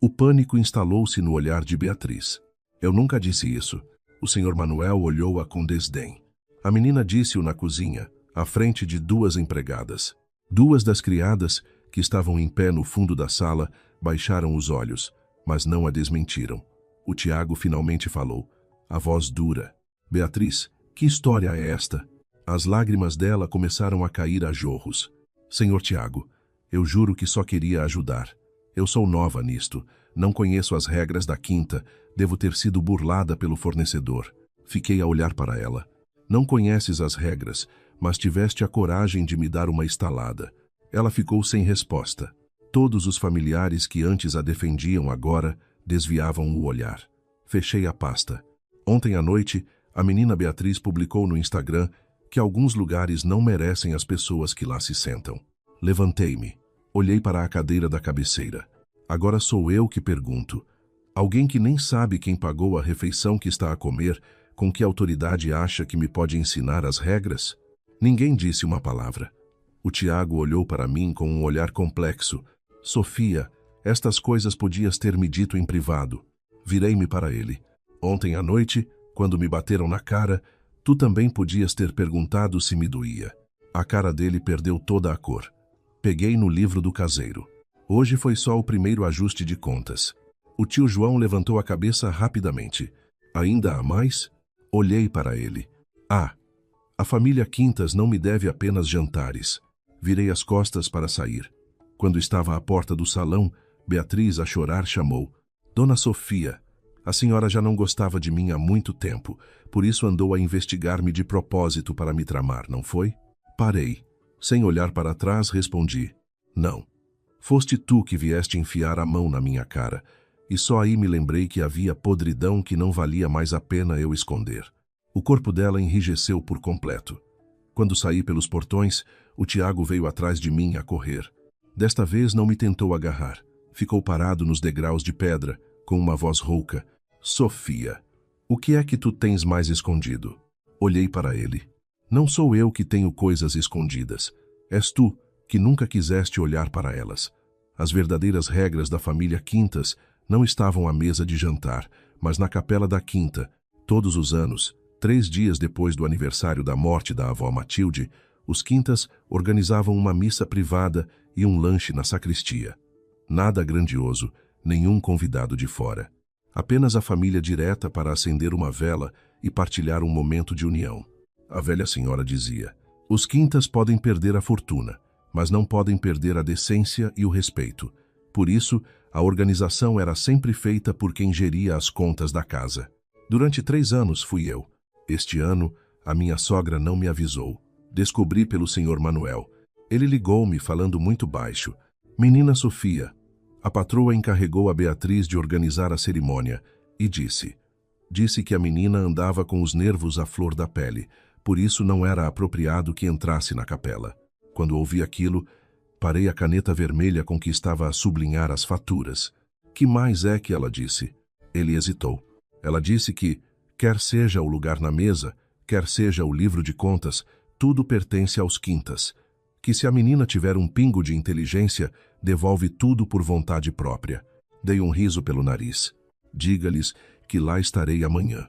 O pânico instalou-se no olhar de Beatriz. Eu nunca disse isso. O senhor Manuel olhou-a com desdém. A menina disse-o na cozinha, à frente de duas empregadas. Duas das criadas, que estavam em pé no fundo da sala, baixaram os olhos, mas não a desmentiram. O Tiago finalmente falou, a voz dura. Beatriz, que história é esta? As lágrimas dela começaram a cair a jorros. Senhor Tiago, eu juro que só queria ajudar. Eu sou nova nisto, não conheço as regras da quinta, devo ter sido burlada pelo fornecedor. Fiquei a olhar para ela. Não conheces as regras, mas tiveste a coragem de me dar uma estalada. Ela ficou sem resposta. Todos os familiares que antes a defendiam agora desviavam o olhar. Fechei a pasta. Ontem à noite, a menina Beatriz publicou no Instagram que alguns lugares não merecem as pessoas que lá se sentam. Levantei-me. Olhei para a cadeira da cabeceira. Agora sou eu que pergunto. Alguém que nem sabe quem pagou a refeição que está a comer, com que autoridade acha que me pode ensinar as regras? Ninguém disse uma palavra. O Tiago olhou para mim com um olhar complexo. Sofia, estas coisas podias ter me dito em privado. Virei-me para ele. Ontem à noite, quando me bateram na cara, tu também podias ter perguntado se me doía. A cara dele perdeu toda a cor. Peguei no livro do caseiro. Hoje foi só o primeiro ajuste de contas. O tio João levantou a cabeça rapidamente. Ainda há mais? Olhei para ele. Ah, a família Quintas não me deve apenas jantares. Virei as costas para sair. Quando estava à porta do salão, Beatriz, a chorar, chamou: Dona Sofia, a senhora já não gostava de mim há muito tempo, por isso andou a investigar-me de propósito para me tramar, não foi? Parei. Sem olhar para trás, respondi: Não. Foste tu que vieste enfiar a mão na minha cara, e só aí me lembrei que havia podridão que não valia mais a pena eu esconder. O corpo dela enrijeceu por completo. Quando saí pelos portões, o Tiago veio atrás de mim a correr. Desta vez não me tentou agarrar. Ficou parado nos degraus de pedra, com uma voz rouca: Sofia, o que é que tu tens mais escondido? Olhei para ele. Não sou eu que tenho coisas escondidas. És tu, que nunca quiseste olhar para elas. As verdadeiras regras da família Quintas não estavam à mesa de jantar, mas na capela da quinta. Todos os anos, 3 dias depois do aniversário da morte da avó Matilde, os Quintas organizavam uma missa privada e um lanche na sacristia. Nada grandioso, nenhum convidado de fora. Apenas a família direta para acender uma vela e partilhar um momento de união. A velha senhora dizia: os Quintas podem perder a fortuna, mas não podem perder a decência e o respeito. Por isso, a organização era sempre feita por quem geria as contas da casa. Durante 3 anos fui eu. Este ano, a minha sogra não me avisou. Descobri pelo senhor Manuel. Ele ligou-me falando muito baixo: Menina Sofia. A patroa encarregou a Beatriz de organizar a cerimônia e disse que a menina andava com os nervos à flor da pele, por isso não era apropriado que entrasse na capela. Quando ouvi aquilo, parei a caneta vermelha com que estava a sublinhar as faturas. Que mais é que ela disse? Ele hesitou. Ela disse que, quer seja o lugar na mesa, quer seja o livro de contas, tudo pertence aos Quintas. Que se a menina tiver um pingo de inteligência, devolve tudo por vontade própria. Dei um riso pelo nariz. Diga-lhes que lá estarei amanhã.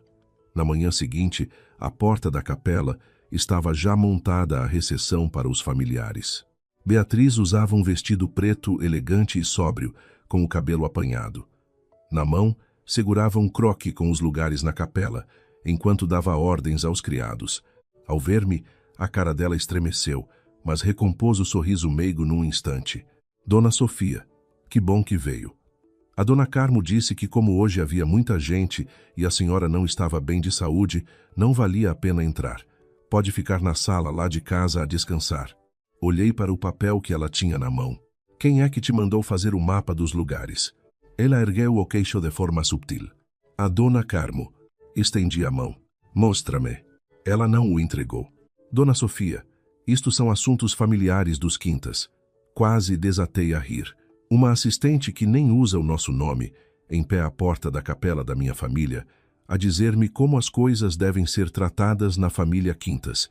Na manhã seguinte, à porta da capela, estava já montada a recepção para os familiares. Beatriz usava um vestido preto, elegante e sóbrio, com o cabelo apanhado. Na mão, segurava um croque com os lugares na capela, enquanto dava ordens aos criados. Ao ver-me, a cara dela estremeceu, mas recompôs o sorriso meigo num instante. Dona Sofia, que bom que veio. A dona Carmo disse que como hoje havia muita gente e a senhora não estava bem de saúde, não valia a pena entrar. Pode ficar na sala lá de casa a descansar. Olhei para o papel que ela tinha na mão. Quem é que te mandou fazer o mapa dos lugares? Ela ergueu o queixo de forma subtil. A dona Carmo. Estendi a mão. Mostra-me. Ela não o entregou. Dona Sofia, isto são assuntos familiares dos Quintas. Quase desatei a rir. Uma assistente que nem usa o nosso nome, em pé à porta da capela da minha família, a dizer-me como as coisas devem ser tratadas na família Quintas.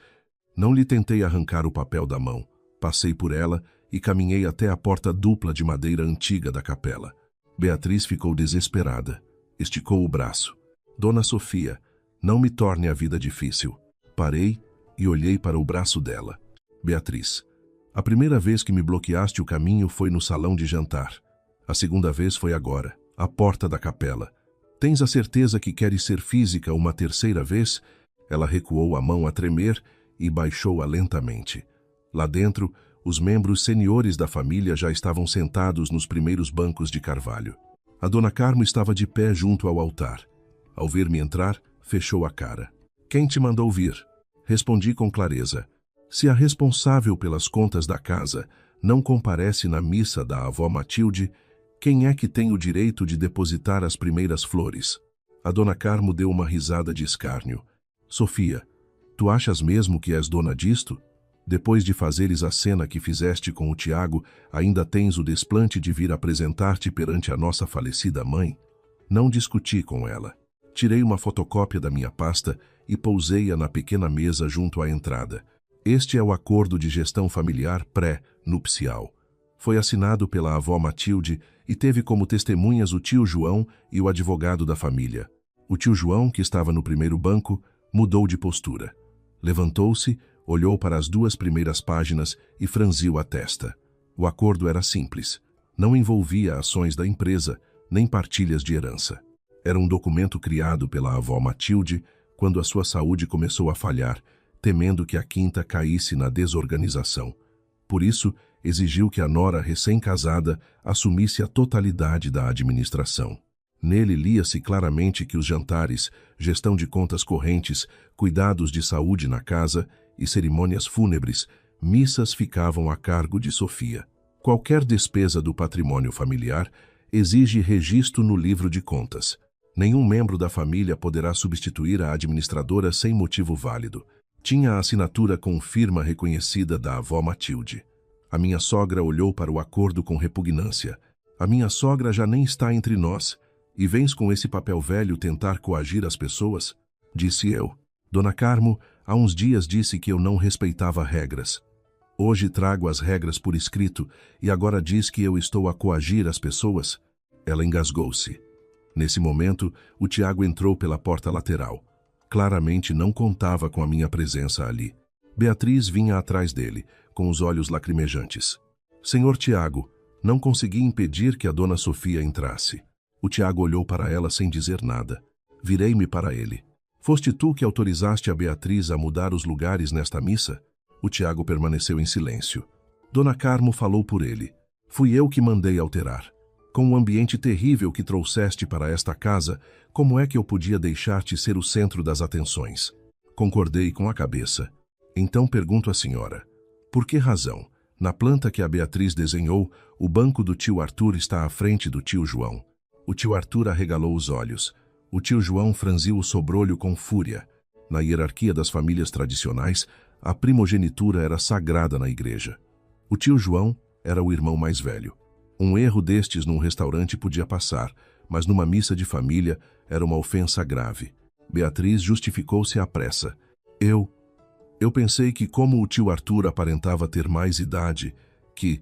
Não lhe tentei arrancar o papel da mão. Passei por ela e caminhei até a porta dupla de madeira antiga da capela. Beatriz ficou desesperada. Esticou o braço. Dona Sofia, não me torne a vida difícil. Parei e olhei para o braço dela. Beatriz, a primeira vez que me bloqueaste o caminho foi no salão de jantar. A segunda vez foi agora, à porta da capela. Tens a certeza que queres ser física uma terceira vez? Ela recuou a mão a tremer e baixou-a lentamente. Lá dentro, os membros seniores da família já estavam sentados nos primeiros bancos de carvalho. A dona Carmo estava de pé junto ao altar. Ao ver-me entrar, fechou a cara. Quem te mandou vir? Respondi com clareza. Se a responsável pelas contas da casa não comparece na missa da avó Matilde, quem é que tem o direito de depositar as primeiras flores? A dona Carmo deu uma risada de escárnio. Sofia, tu achas mesmo que és dona disto? Depois de fazeres a cena que fizeste com o Tiago, ainda tens o desplante de vir apresentar-te perante a nossa falecida mãe? Não discuti com ela. Tirei uma fotocópia da minha pasta e pousei-a na pequena mesa junto à entrada. Este é o acordo de gestão familiar pré-nupcial. Foi assinado pela avó Matilde e teve como testemunhas o tio João e o advogado da família. O tio João, que estava no primeiro banco, mudou de postura. Levantou-se, olhou para as 2 primeiras páginas e franziu a testa. O acordo era simples. Não envolvia ações da empresa, nem partilhas de herança. Era um documento criado pela avó Matilde quando a sua saúde começou a falhar, temendo que a quinta caísse na desorganização. Por isso, exigiu que a nora recém-casada assumisse a totalidade da administração. Nele lia-se claramente que os jantares, gestão de contas correntes, cuidados de saúde na casa e cerimônias fúnebres, missas ficavam a cargo de Sofia. Qualquer despesa do patrimônio familiar exige registro no livro de contas. Nenhum membro da família poderá substituir a administradora sem motivo válido. Tinha a assinatura com firma reconhecida da avó Matilde. A minha sogra olhou para o acordo com repugnância. A minha sogra já nem está entre nós, e vens com esse papel velho tentar coagir as pessoas? Disse eu. Dona Carmo, há uns dias disse que eu não respeitava regras. Hoje trago as regras por escrito e agora diz que eu estou a coagir as pessoas? Ela engasgou-se. Nesse momento, o Tiago entrou pela porta lateral. Claramente não contava com a minha presença ali. Beatriz vinha atrás dele, com os olhos lacrimejantes. Senhor Tiago, não consegui impedir que a dona Sofia entrasse. O Tiago olhou para ela sem dizer nada. Virei-me para ele. Foste tu que autorizaste a Beatriz a mudar os lugares nesta missa? O Tiago permaneceu em silêncio. Dona Carmo falou por ele. Fui eu que mandei alterar. Com o ambiente terrível que trouxeste para esta casa, como é que eu podia deixar-te ser o centro das atenções? Concordei com a cabeça. Então pergunto à senhora, por que razão, na planta que a Beatriz desenhou, o banco do tio Arthur está à frente do tio João? O tio Arthur arregalou os olhos. O tio João franziu o sobrolho com fúria. Na hierarquia das famílias tradicionais, a primogenitura era sagrada na igreja. O tio João era o irmão mais velho. Um erro destes num restaurante podia passar, mas numa missa de família era uma ofensa grave. Beatriz justificou-se à pressa. Eu pensei que como o tio Arthur aparentava ter mais idade, que...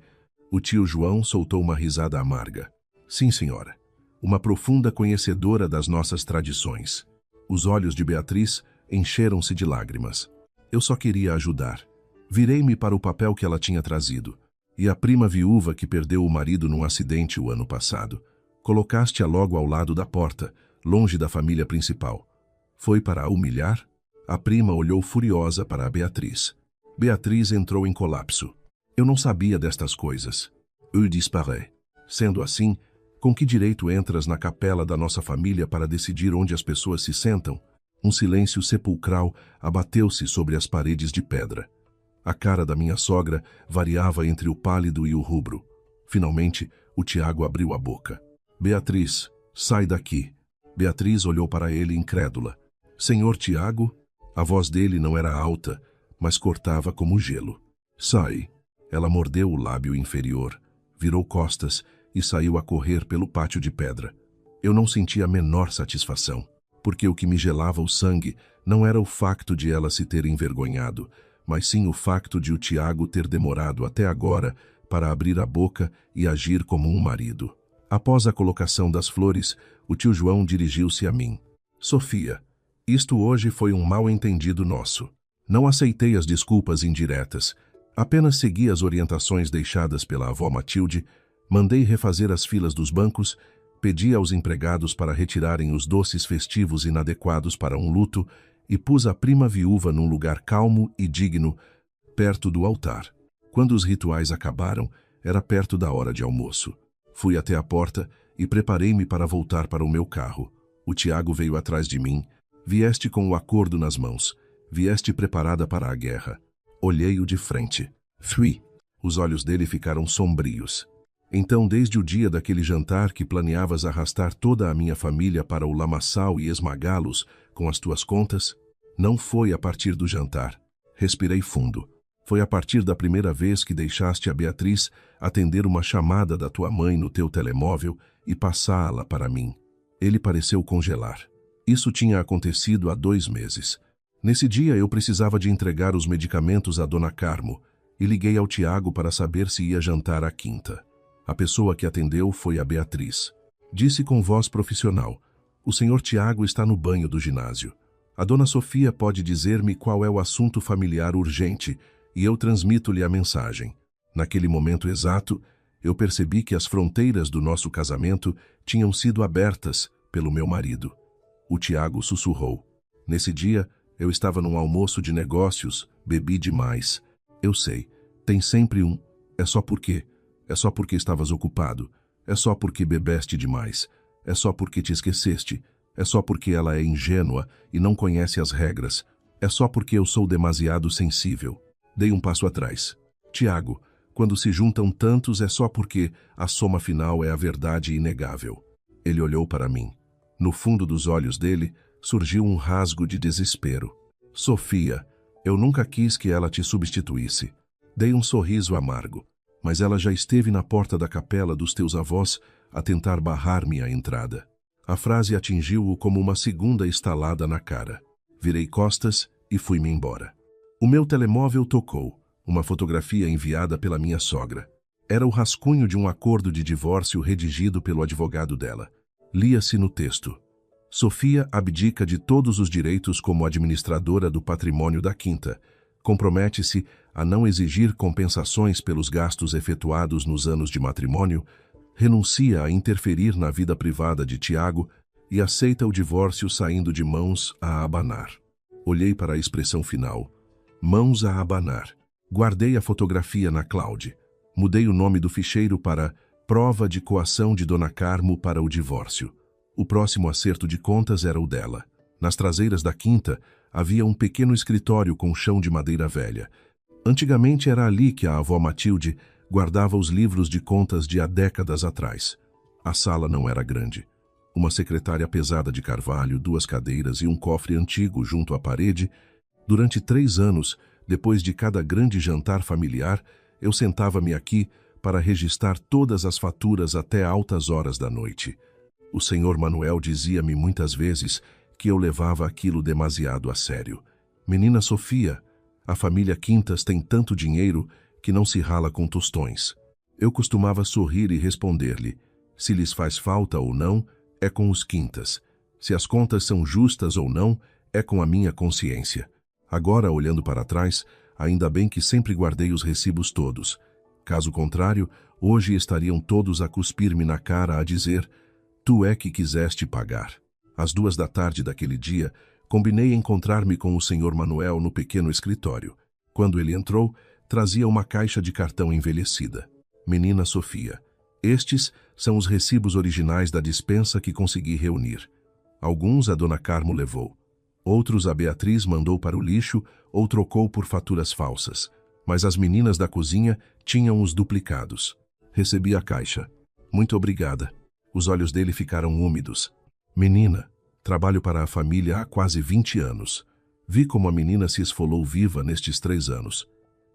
O tio João soltou uma risada amarga. Sim, senhora. Uma profunda conhecedora das nossas tradições. Os olhos de Beatriz encheram-se de lágrimas. Eu só queria ajudar. Virei-me para o papel que ela tinha trazido. E a prima viúva que perdeu o marido num acidente o ano passado. Colocaste-a logo ao lado da porta, longe da família principal. Foi para a humilhar? A prima olhou furiosa para a Beatriz. Beatriz entrou em colapso. Eu não sabia destas coisas. Eu disparei. Sendo assim, com que direito entras na capela da nossa família para decidir onde as pessoas se sentam? Um silêncio sepulcral abateu-se sobre as paredes de pedra. A cara da minha sogra variava entre o pálido e o rubro. Finalmente, o Tiago abriu a boca. Beatriz, sai daqui. Beatriz olhou para ele incrédula. Senhor Tiago? A voz dele não era alta, mas cortava como gelo. Sai. Ela mordeu o lábio inferior, virou costas e saiu a correr pelo pátio de pedra. Eu não senti a menor satisfação, porque o que me gelava o sangue não era o facto de ela se ter envergonhado, mas sim o facto de o Tiago ter demorado até agora para abrir a boca e agir como um marido. Após a colocação das flores, o tio João dirigiu-se a mim. Sofia, isto hoje foi um mal-entendido nosso. Não aceitei as desculpas indiretas. Apenas segui as orientações deixadas pela avó Matilde, mandei refazer as filas dos bancos, pedi aos empregados para retirarem os doces festivos inadequados para um luto e pus a prima viúva num lugar calmo e digno, perto do altar. Quando os rituais acabaram, era perto da hora de almoço. Fui até a porta e preparei-me para voltar para o meu carro. O Tiago veio atrás de mim. Vieste com o acordo nas mãos. Vieste preparada para a guerra. Olhei-o de frente. Fui. Os olhos dele ficaram sombrios. Então, desde o dia daquele jantar que planeavas arrastar toda a minha família para o lamaçal e esmagá-los com as tuas contas? Não foi a partir do jantar. Respirei fundo. Foi a partir da primeira vez que deixaste a Beatriz atender uma chamada da tua mãe no teu telemóvel e passá-la para mim. Ele pareceu congelar. Isso tinha acontecido há 2 meses. Nesse dia eu precisava de entregar os medicamentos à dona Carmo e liguei ao Tiago para saber se ia jantar à quinta. A pessoa que atendeu foi a Beatriz. Disse com voz profissional: o senhor Tiago está no banho do ginásio. A dona Sofia pode dizer-me qual é o assunto familiar urgente e eu transmito-lhe a mensagem. Naquele momento exato, eu percebi que as fronteiras do nosso casamento tinham sido abertas pelo meu marido. O Tiago sussurrou. Nesse dia, eu estava num almoço de negócios, bebi demais. Eu sei, tem sempre um. É só porque estavas ocupado. É só porque bebeste demais. É só porque te esqueceste. É só porque ela é ingênua e não conhece as regras. É só porque eu sou demasiado sensível. Dei um passo atrás. Tiago, quando se juntam tantos é só porque a soma final é a verdade inegável. Ele olhou para mim. No fundo dos olhos dele surgiu um rasgo de desespero. Sofia, eu nunca quis que ela te substituísse. Dei um sorriso amargo, mas ela já esteve na porta da capela dos teus avós a tentar barrar-me a entrada. A frase atingiu-o como uma segunda estalada na cara. Virei costas e fui-me embora. O meu telemóvel tocou, uma fotografia enviada pela minha sogra. Era o rascunho de um acordo de divórcio redigido pelo advogado dela. Lia-se no texto: Sofia abdica de todos os direitos como administradora do patrimônio da quinta. Compromete-se a não exigir compensações pelos gastos efetuados nos anos de matrimônio, renuncia a interferir na vida privada de Tiago e aceita o divórcio saindo de mãos a abanar. Olhei para a expressão final. Mãos a abanar. Guardei a fotografia na cloud. Mudei o nome do ficheiro para Prova de coação de Dona Carmo para o divórcio. O próximo acerto de contas era o dela. Nas traseiras da quinta havia um pequeno escritório com chão de madeira velha. Antigamente era ali que a avó Matilde guardava os livros de contas de há décadas atrás. A sala não era grande. Uma secretária pesada de carvalho, 2 cadeiras e um cofre antigo junto à parede. Durante 3 anos, depois de cada grande jantar familiar, eu sentava-me aqui para registrar todas as faturas até altas horas da noite. O senhor Manuel dizia-me muitas vezes que eu levava aquilo demasiado a sério. Menina Sofia, a família Quintas tem tanto dinheiro que não se rala com tostões. Eu costumava sorrir e responder-lhe: se lhes faz falta ou não, é com os Quintas. Se as contas são justas ou não, é com a minha consciência. Agora, olhando para trás, ainda bem que sempre guardei os recibos todos. Caso contrário, hoje estariam todos a cuspir-me na cara a dizer: tu é que quiseste pagar. Às 2 da tarde daquele dia, combinei encontrar-me com o senhor Manuel no pequeno escritório. Quando ele entrou, trazia uma caixa de cartão envelhecida. Menina Sofia, estes são os recibos originais da dispensa que consegui reunir. Alguns a Dona Carmo levou. Outros a Beatriz mandou para o lixo ou trocou por faturas falsas. Mas as meninas da cozinha tinham os duplicados. Recebi a caixa. Muito obrigada. Os olhos dele ficaram úmidos. Menina, trabalho para a família há quase 20 anos. Vi como a menina se esfolou viva nestes 3 anos.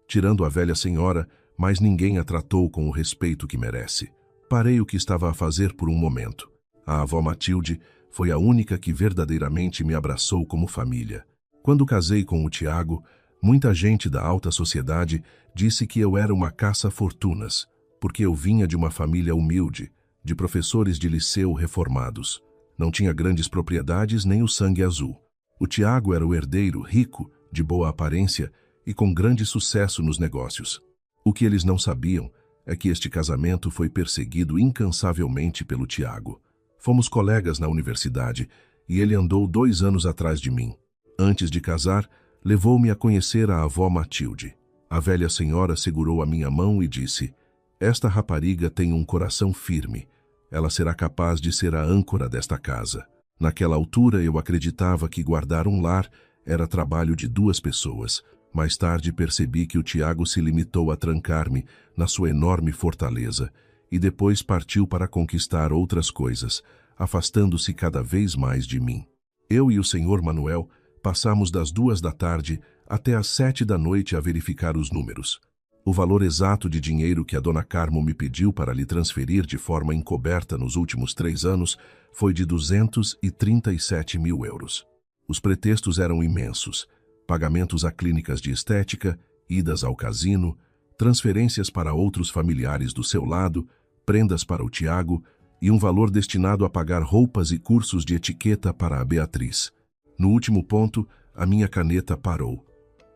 Tirando a velha senhora, mais ninguém a tratou com o respeito que merece. Parei o que estava a fazer por um momento. A avó Matilde foi a única que verdadeiramente me abraçou como família. Quando casei com o Tiago, muita gente da alta sociedade disse que eu era uma caça-fortunas, porque eu vinha de uma família humilde, de professores de liceu reformados. Não tinha grandes propriedades nem o sangue azul. O Tiago era o herdeiro rico, de boa aparência e com grande sucesso nos negócios. O que eles não sabiam é que este casamento foi perseguido incansavelmente pelo Tiago. Fomos colegas na universidade e ele andou 2 anos atrás de mim. Antes de casar, levou-me a conhecer a avó Matilde. A velha senhora segurou a minha mão e disse: esta rapariga tem um coração firme. Ela será capaz de ser a âncora desta casa. Naquela altura eu acreditava que guardar um lar era trabalho de 2 pessoas. Mais tarde percebi que o Tiago se limitou a trancar-me na sua enorme fortaleza e depois partiu para conquistar outras coisas, afastando-se cada vez mais de mim. Eu e o senhor Manuel passamos das 2 da tarde até às 7 da noite a verificar os números. O valor exato de dinheiro que a Dona Carmo me pediu para lhe transferir de forma encoberta nos últimos 3 anos foi de 237 mil euros. Os pretextos eram imensos: pagamentos a clínicas de estética, idas ao casino, transferências para outros familiares do seu lado, prendas para o Tiago e um valor destinado a pagar roupas e cursos de etiqueta para a Beatriz. No último ponto, a minha caneta parou.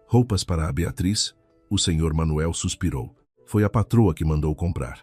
Roupas para a Beatriz? O senhor Manuel suspirou. Foi a patroa que mandou comprar.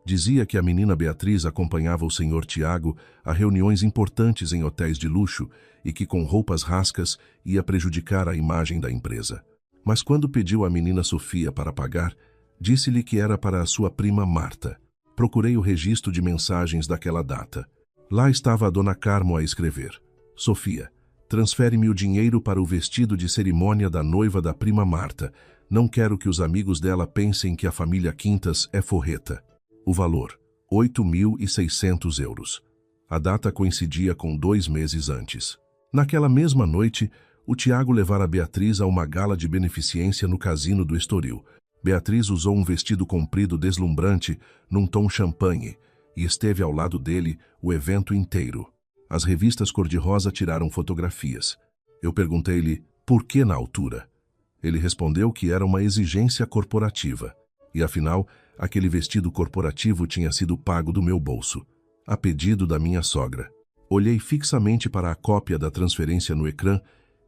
Dizia que a menina Beatriz acompanhava o senhor Tiago a reuniões importantes em hotéis de luxo e que com roupas rascas ia prejudicar a imagem da empresa. Mas quando pediu à menina Sofia para pagar, disse-lhe que era para a sua prima Marta. Procurei o registro de mensagens daquela data. Lá estava a dona Carmo a escrever: Sofia, transfere-me o dinheiro para o vestido de cerimônia da noiva da prima Marta. Não quero que os amigos dela pensem que a família Quintas é forreta. O valor, 8.600 euros. A data coincidia com 2 meses antes. Naquela mesma noite, o Tiago levara Beatriz a uma gala de beneficência no casino do Estoril. Beatriz usou um vestido comprido deslumbrante, num tom champanhe, e esteve ao lado dele o evento inteiro. As revistas cor-de-rosa tiraram fotografias. Eu perguntei-lhe por que na altura. Ele respondeu que era uma exigência corporativa. E afinal, aquele vestido corporativo tinha sido pago do meu bolso, a pedido da minha sogra. Olhei fixamente para a cópia da transferência no ecrã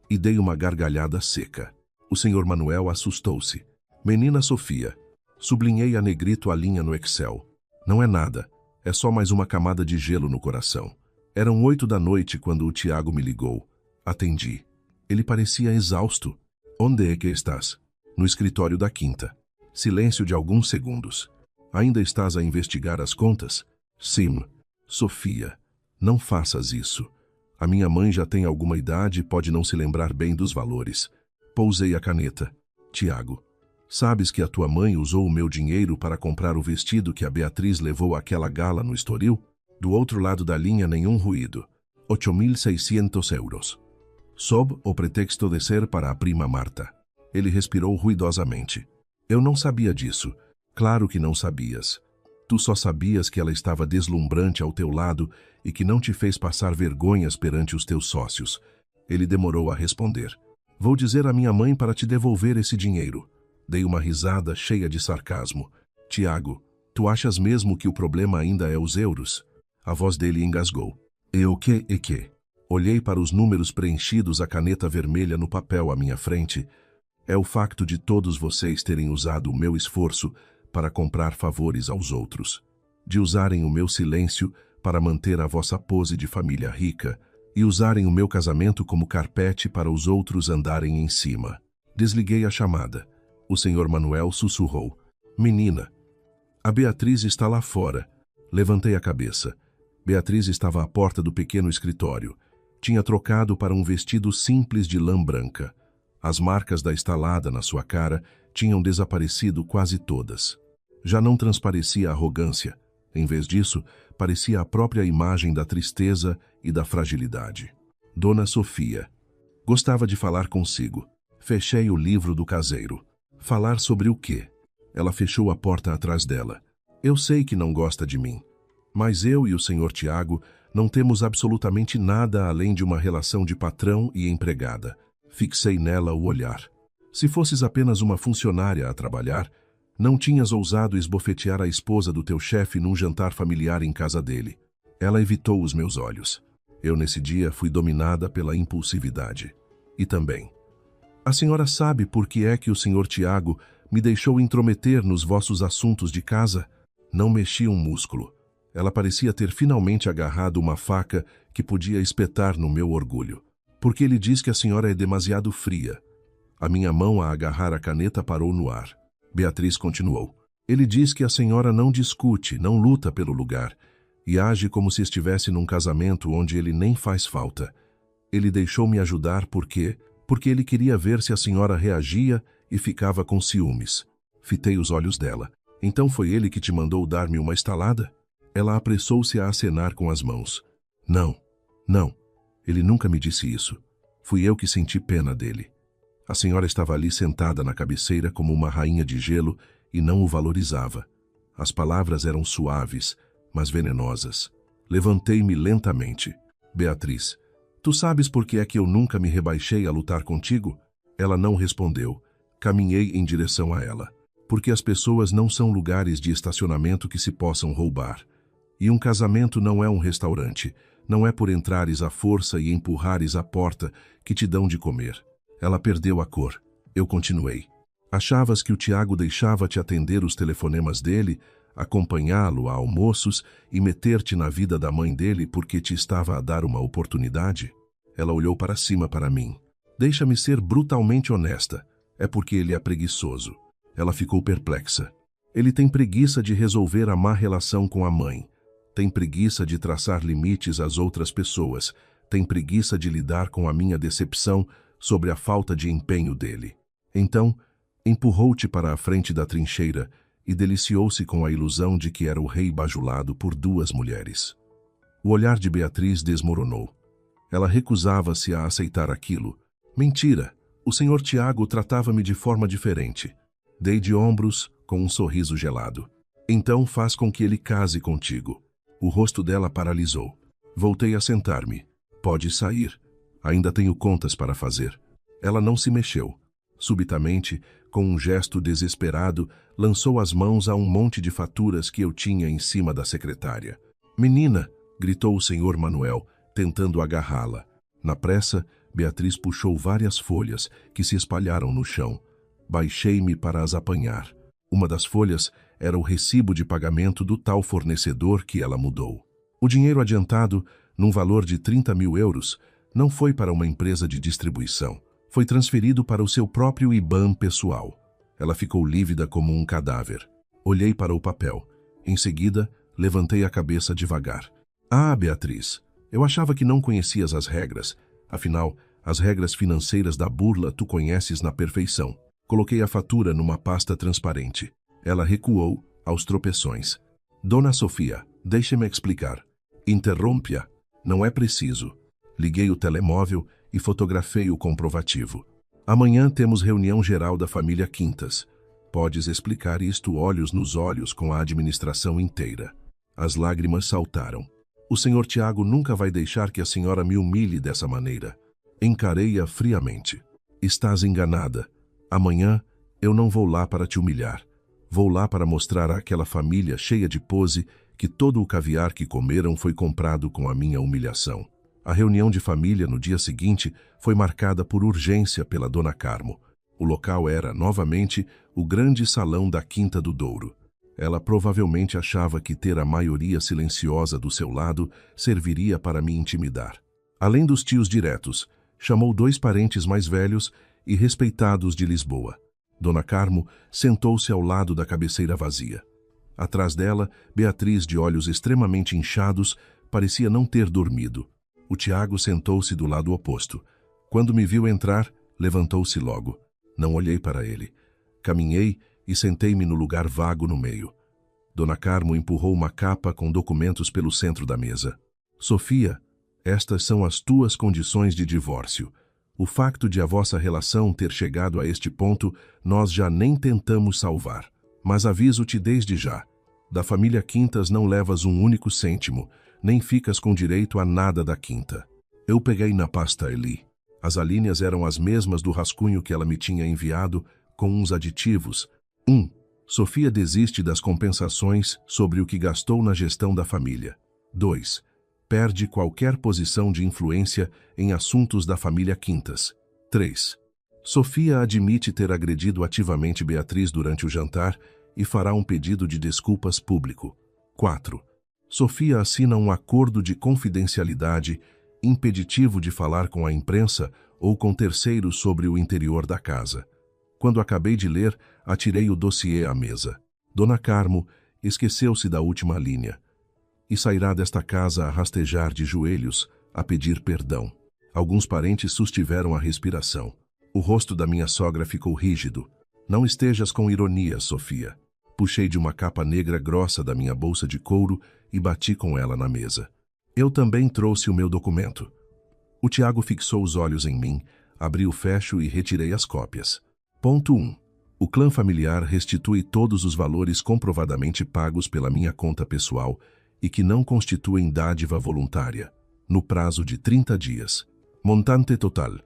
e dei uma gargalhada seca. O senhor Manuel assustou-se. Menina Sofia, sublinhei a negrito a linha no Excel. Não é nada, é só mais uma camada de gelo no coração. Eram 8 da noite quando o Tiago me ligou. Atendi. Ele parecia exausto. Onde é que estás? No escritório da Quinta. Silêncio de alguns segundos. Ainda estás a investigar as contas? Sim. Sofia, não faças isso. A minha mãe já tem alguma idade e pode não se lembrar bem dos valores. Pousei a caneta. Tiago, sabes que a tua mãe usou o meu dinheiro para comprar o vestido que a Beatriz levou àquela gala no Estoril? Do outro lado da linha, nenhum ruído. 8.600 euros. Sob o pretexto de ser para a prima Marta. Ele respirou ruidosamente. Eu não sabia disso. Claro que não sabias. Tu só sabias que ela estava deslumbrante ao teu lado e que não te fez passar vergonhas perante os teus sócios. Ele demorou a responder. Vou dizer à minha mãe para te devolver esse dinheiro. Dei uma risada cheia de sarcasmo. Tiago, tu achas mesmo que o problema ainda é os euros? A voz dele engasgou. E o que e que? Olhei para os números preenchidos a caneta vermelha no papel à minha frente. É o facto de todos vocês terem usado o meu esforço para comprar favores aos outros, de usarem o meu silêncio para manter a vossa pose de família rica e usarem o meu casamento como carpete para os outros andarem em cima. Desliguei a chamada. O senhor Manuel sussurrou. Menina, a Beatriz está lá fora. Levantei a cabeça. Beatriz estava à porta do pequeno escritório. Tinha trocado para um vestido simples de lã branca. As marcas da estalada na sua cara tinham desaparecido quase todas. Já não transparecia arrogância. Em vez disso, parecia a própria imagem da tristeza e da fragilidade. Dona Sofia. Gostava de falar consigo. Fechei o livro do caseiro. Falar sobre o quê? Ela fechou a porta atrás dela. Eu sei que não gosta de mim. Mas eu e o senhor Tiago não temos absolutamente nada além de uma relação de patrão e empregada. Fixei nela o olhar. Se fosses apenas uma funcionária a trabalhar, não tinhas ousado esbofetear a esposa do teu chefe num jantar familiar em casa dele. Ela evitou os meus olhos. Eu, nesse dia, fui dominada pela impulsividade. E também. A senhora sabe por que é que o senhor Tiago me deixou intrometer nos vossos assuntos de casa? Não mexi um músculo. Ela parecia ter finalmente agarrado uma faca que podia espetar no meu orgulho. Porque ele diz que a senhora é demasiado fria. A minha mão a agarrar a caneta parou no ar. Beatriz continuou. Ele diz que a senhora não discute, não luta pelo lugar, e age como se estivesse num casamento onde ele nem faz falta. Ele deixou-me ajudar porque ele queria ver se a senhora reagia e ficava com ciúmes. Fitei os olhos dela. Então foi ele que te mandou dar-me uma estalada? Ela apressou-se a acenar com as mãos. Não, não. Ele nunca me disse isso. Fui eu que senti pena dele. A senhora estava ali sentada na cabeceira como uma rainha de gelo e não o valorizava. As palavras eram suaves, mas venenosas. Levantei-me lentamente. Beatriz, tu sabes por que é que eu nunca me rebaixei a lutar contigo? Ela não respondeu. Caminhei em direção a ela. Porque as pessoas não são lugares de estacionamento que se possam roubar. E um casamento não é um restaurante. Não é por entrares à força e empurrares a porta que te dão de comer. Ela perdeu a cor. Eu continuei. Achavas que o Tiago deixava-te atender os telefonemas dele, acompanhá-lo a almoços e meter-te na vida da mãe dele porque te estava a dar uma oportunidade? Ela olhou para cima para mim. Deixa-me ser brutalmente honesta. É porque ele é preguiçoso. Ela ficou perplexa. Ele tem preguiça de resolver a má relação com a mãe. Tem preguiça de traçar limites às outras pessoas. Tem preguiça de lidar com a minha decepção sobre a falta de empenho dele. Então, empurrou-te para a frente da trincheira e deliciou-se com a ilusão de que era o rei bajulado por duas mulheres. O olhar de Beatriz desmoronou. Ela recusava-se a aceitar aquilo. Mentira! O senhor Tiago tratava-me de forma diferente. Dei de ombros, com um sorriso gelado. Então faz com que ele case contigo. O rosto dela paralisou. Voltei a sentar-me. Pode sair. Ainda tenho contas para fazer. Ela não se mexeu. Subitamente, com um gesto desesperado, lançou as mãos a um monte de faturas que eu tinha em cima da secretária. Menina! Gritou o senhor Manuel, tentando agarrá-la. Na pressa, Beatriz puxou várias folhas que se espalharam no chão. Baixei-me para as apanhar. Uma das folhas era o recibo de pagamento do tal fornecedor que ela mudou. O dinheiro adiantado, num valor de 30 mil euros, não foi para uma empresa de distribuição. Foi transferido para o seu próprio IBAN pessoal. Ela ficou lívida como um cadáver. Olhei para o papel. Em seguida, levantei a cabeça devagar. Ah, Beatriz, eu achava que não conhecias as regras. Afinal, as regras financeiras da burla tu conheces na perfeição. Coloquei a fatura numa pasta transparente. Ela recuou, aos tropeções. Dona Sofia, deixe-me explicar. Interrompe-a. Não é preciso. Liguei o telemóvel e fotografei o comprovativo. Amanhã temos reunião geral da família Quintas. Podes explicar isto olhos nos olhos com a administração inteira. As lágrimas saltaram. O senhor Tiago nunca vai deixar que a senhora me humilhe dessa maneira. Encarei-a friamente. Estás enganada. Amanhã eu não vou lá para te humilhar. Vou lá para mostrar àquela família cheia de pose que todo o caviar que comeram foi comprado com a minha humilhação. A reunião de família no dia seguinte foi marcada por urgência pela Dona Carmo. O local era, novamente, o grande salão da Quinta do Douro. Ela provavelmente achava que ter a maioria silenciosa do seu lado serviria para me intimidar. Além dos tios diretos, chamou 2 parentes mais velhos e respeitados de Lisboa. Dona Carmo sentou-se ao lado da cabeceira vazia. Atrás dela, Beatriz, de olhos extremamente inchados, parecia não ter dormido. O Tiago sentou-se do lado oposto. Quando me viu entrar, levantou-se logo. Não olhei para ele. Caminhei e sentei-me no lugar vago no meio. Dona Carmo empurrou uma capa com documentos pelo centro da mesa. Sofia, estas são as tuas condições de divórcio. O facto de a vossa relação ter chegado a este ponto, nós já nem tentamos salvar. Mas aviso-te desde já. Da família Quintas não levas um único cêntimo, nem ficas com direito a nada da Quinta. Eu peguei na pasta Eli. As alíneas eram as mesmas do rascunho que ela me tinha enviado, com uns aditivos. 1. Sofia desiste das compensações sobre o que gastou na gestão da família. 2. Perde qualquer posição de influência em assuntos da família Quintas. 3. Sofia admite ter agredido ativamente Beatriz durante o jantar e fará um pedido de desculpas público. 4. Sofia assina um acordo de confidencialidade impeditivo de falar com a imprensa ou com terceiros sobre o interior da casa. Quando acabei de ler, atirei o dossiê à mesa. Dona Carmo esqueceu-se da última linha e sairá desta casa a rastejar de joelhos, a pedir perdão. Alguns parentes sustiveram a respiração. O rosto da minha sogra ficou rígido. Não estejas com ironia, Sofia. Puxei de uma capa negra grossa da minha bolsa de couro e bati com ela na mesa. Eu também trouxe o meu documento. O Tiago fixou os olhos em mim, abri o fecho e retirei as cópias. Ponto 1. O clã familiar restitui todos os valores comprovadamente pagos pela minha conta pessoal e que não constituem dádiva voluntária, no prazo de 30 dias. Montante total,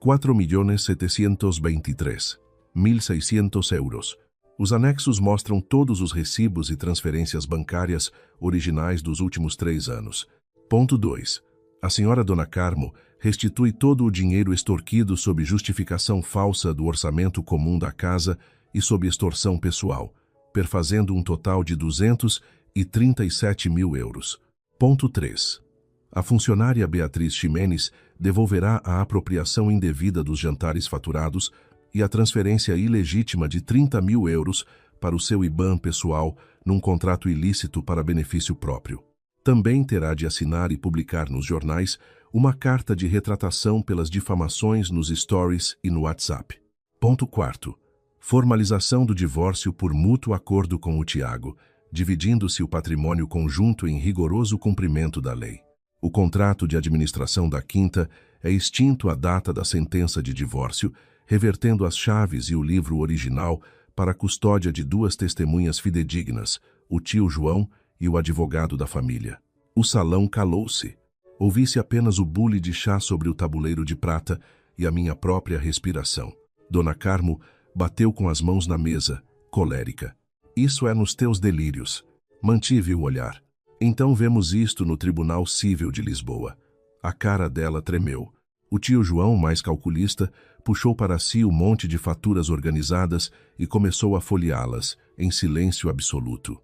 4.723.600 euros. Os anexos mostram todos os recibos e transferências bancárias originais dos últimos 3 anos. Ponto 2. A senhora Dona Carmo restitui todo o dinheiro extorquido sob justificação falsa do orçamento comum da casa e sob extorsão pessoal, perfazendo um total de 237 mil euros. Ponto 3. A funcionária Beatriz Ximenes devolverá a apropriação indevida dos jantares faturados e a transferência ilegítima de 30 mil euros para o seu IBAN pessoal num contrato ilícito para benefício próprio. Também terá de assinar e publicar nos jornais uma carta de retratação pelas difamações nos stories e no WhatsApp. Ponto 4. Formalização do divórcio por mútuo acordo com o Tiago, dividindo-se o patrimônio conjunto em rigoroso cumprimento da lei. O contrato de administração da quinta é extinto à data da sentença de divórcio, revertendo as chaves e o livro original para a custódia de duas testemunhas fidedignas, o tio João e o advogado da família. O salão calou-se. Ouvi-se apenas o bule de chá sobre o tabuleiro de prata e a minha própria respiração. Dona Carmo bateu com as mãos na mesa, colérica. Isso é nos teus delírios. Mantive o olhar. Então vemos isto no Tribunal Cível de Lisboa. A cara dela tremeu. O tio João, mais calculista, puxou para si o monte de faturas organizadas e começou a folheá-las, em silêncio absoluto.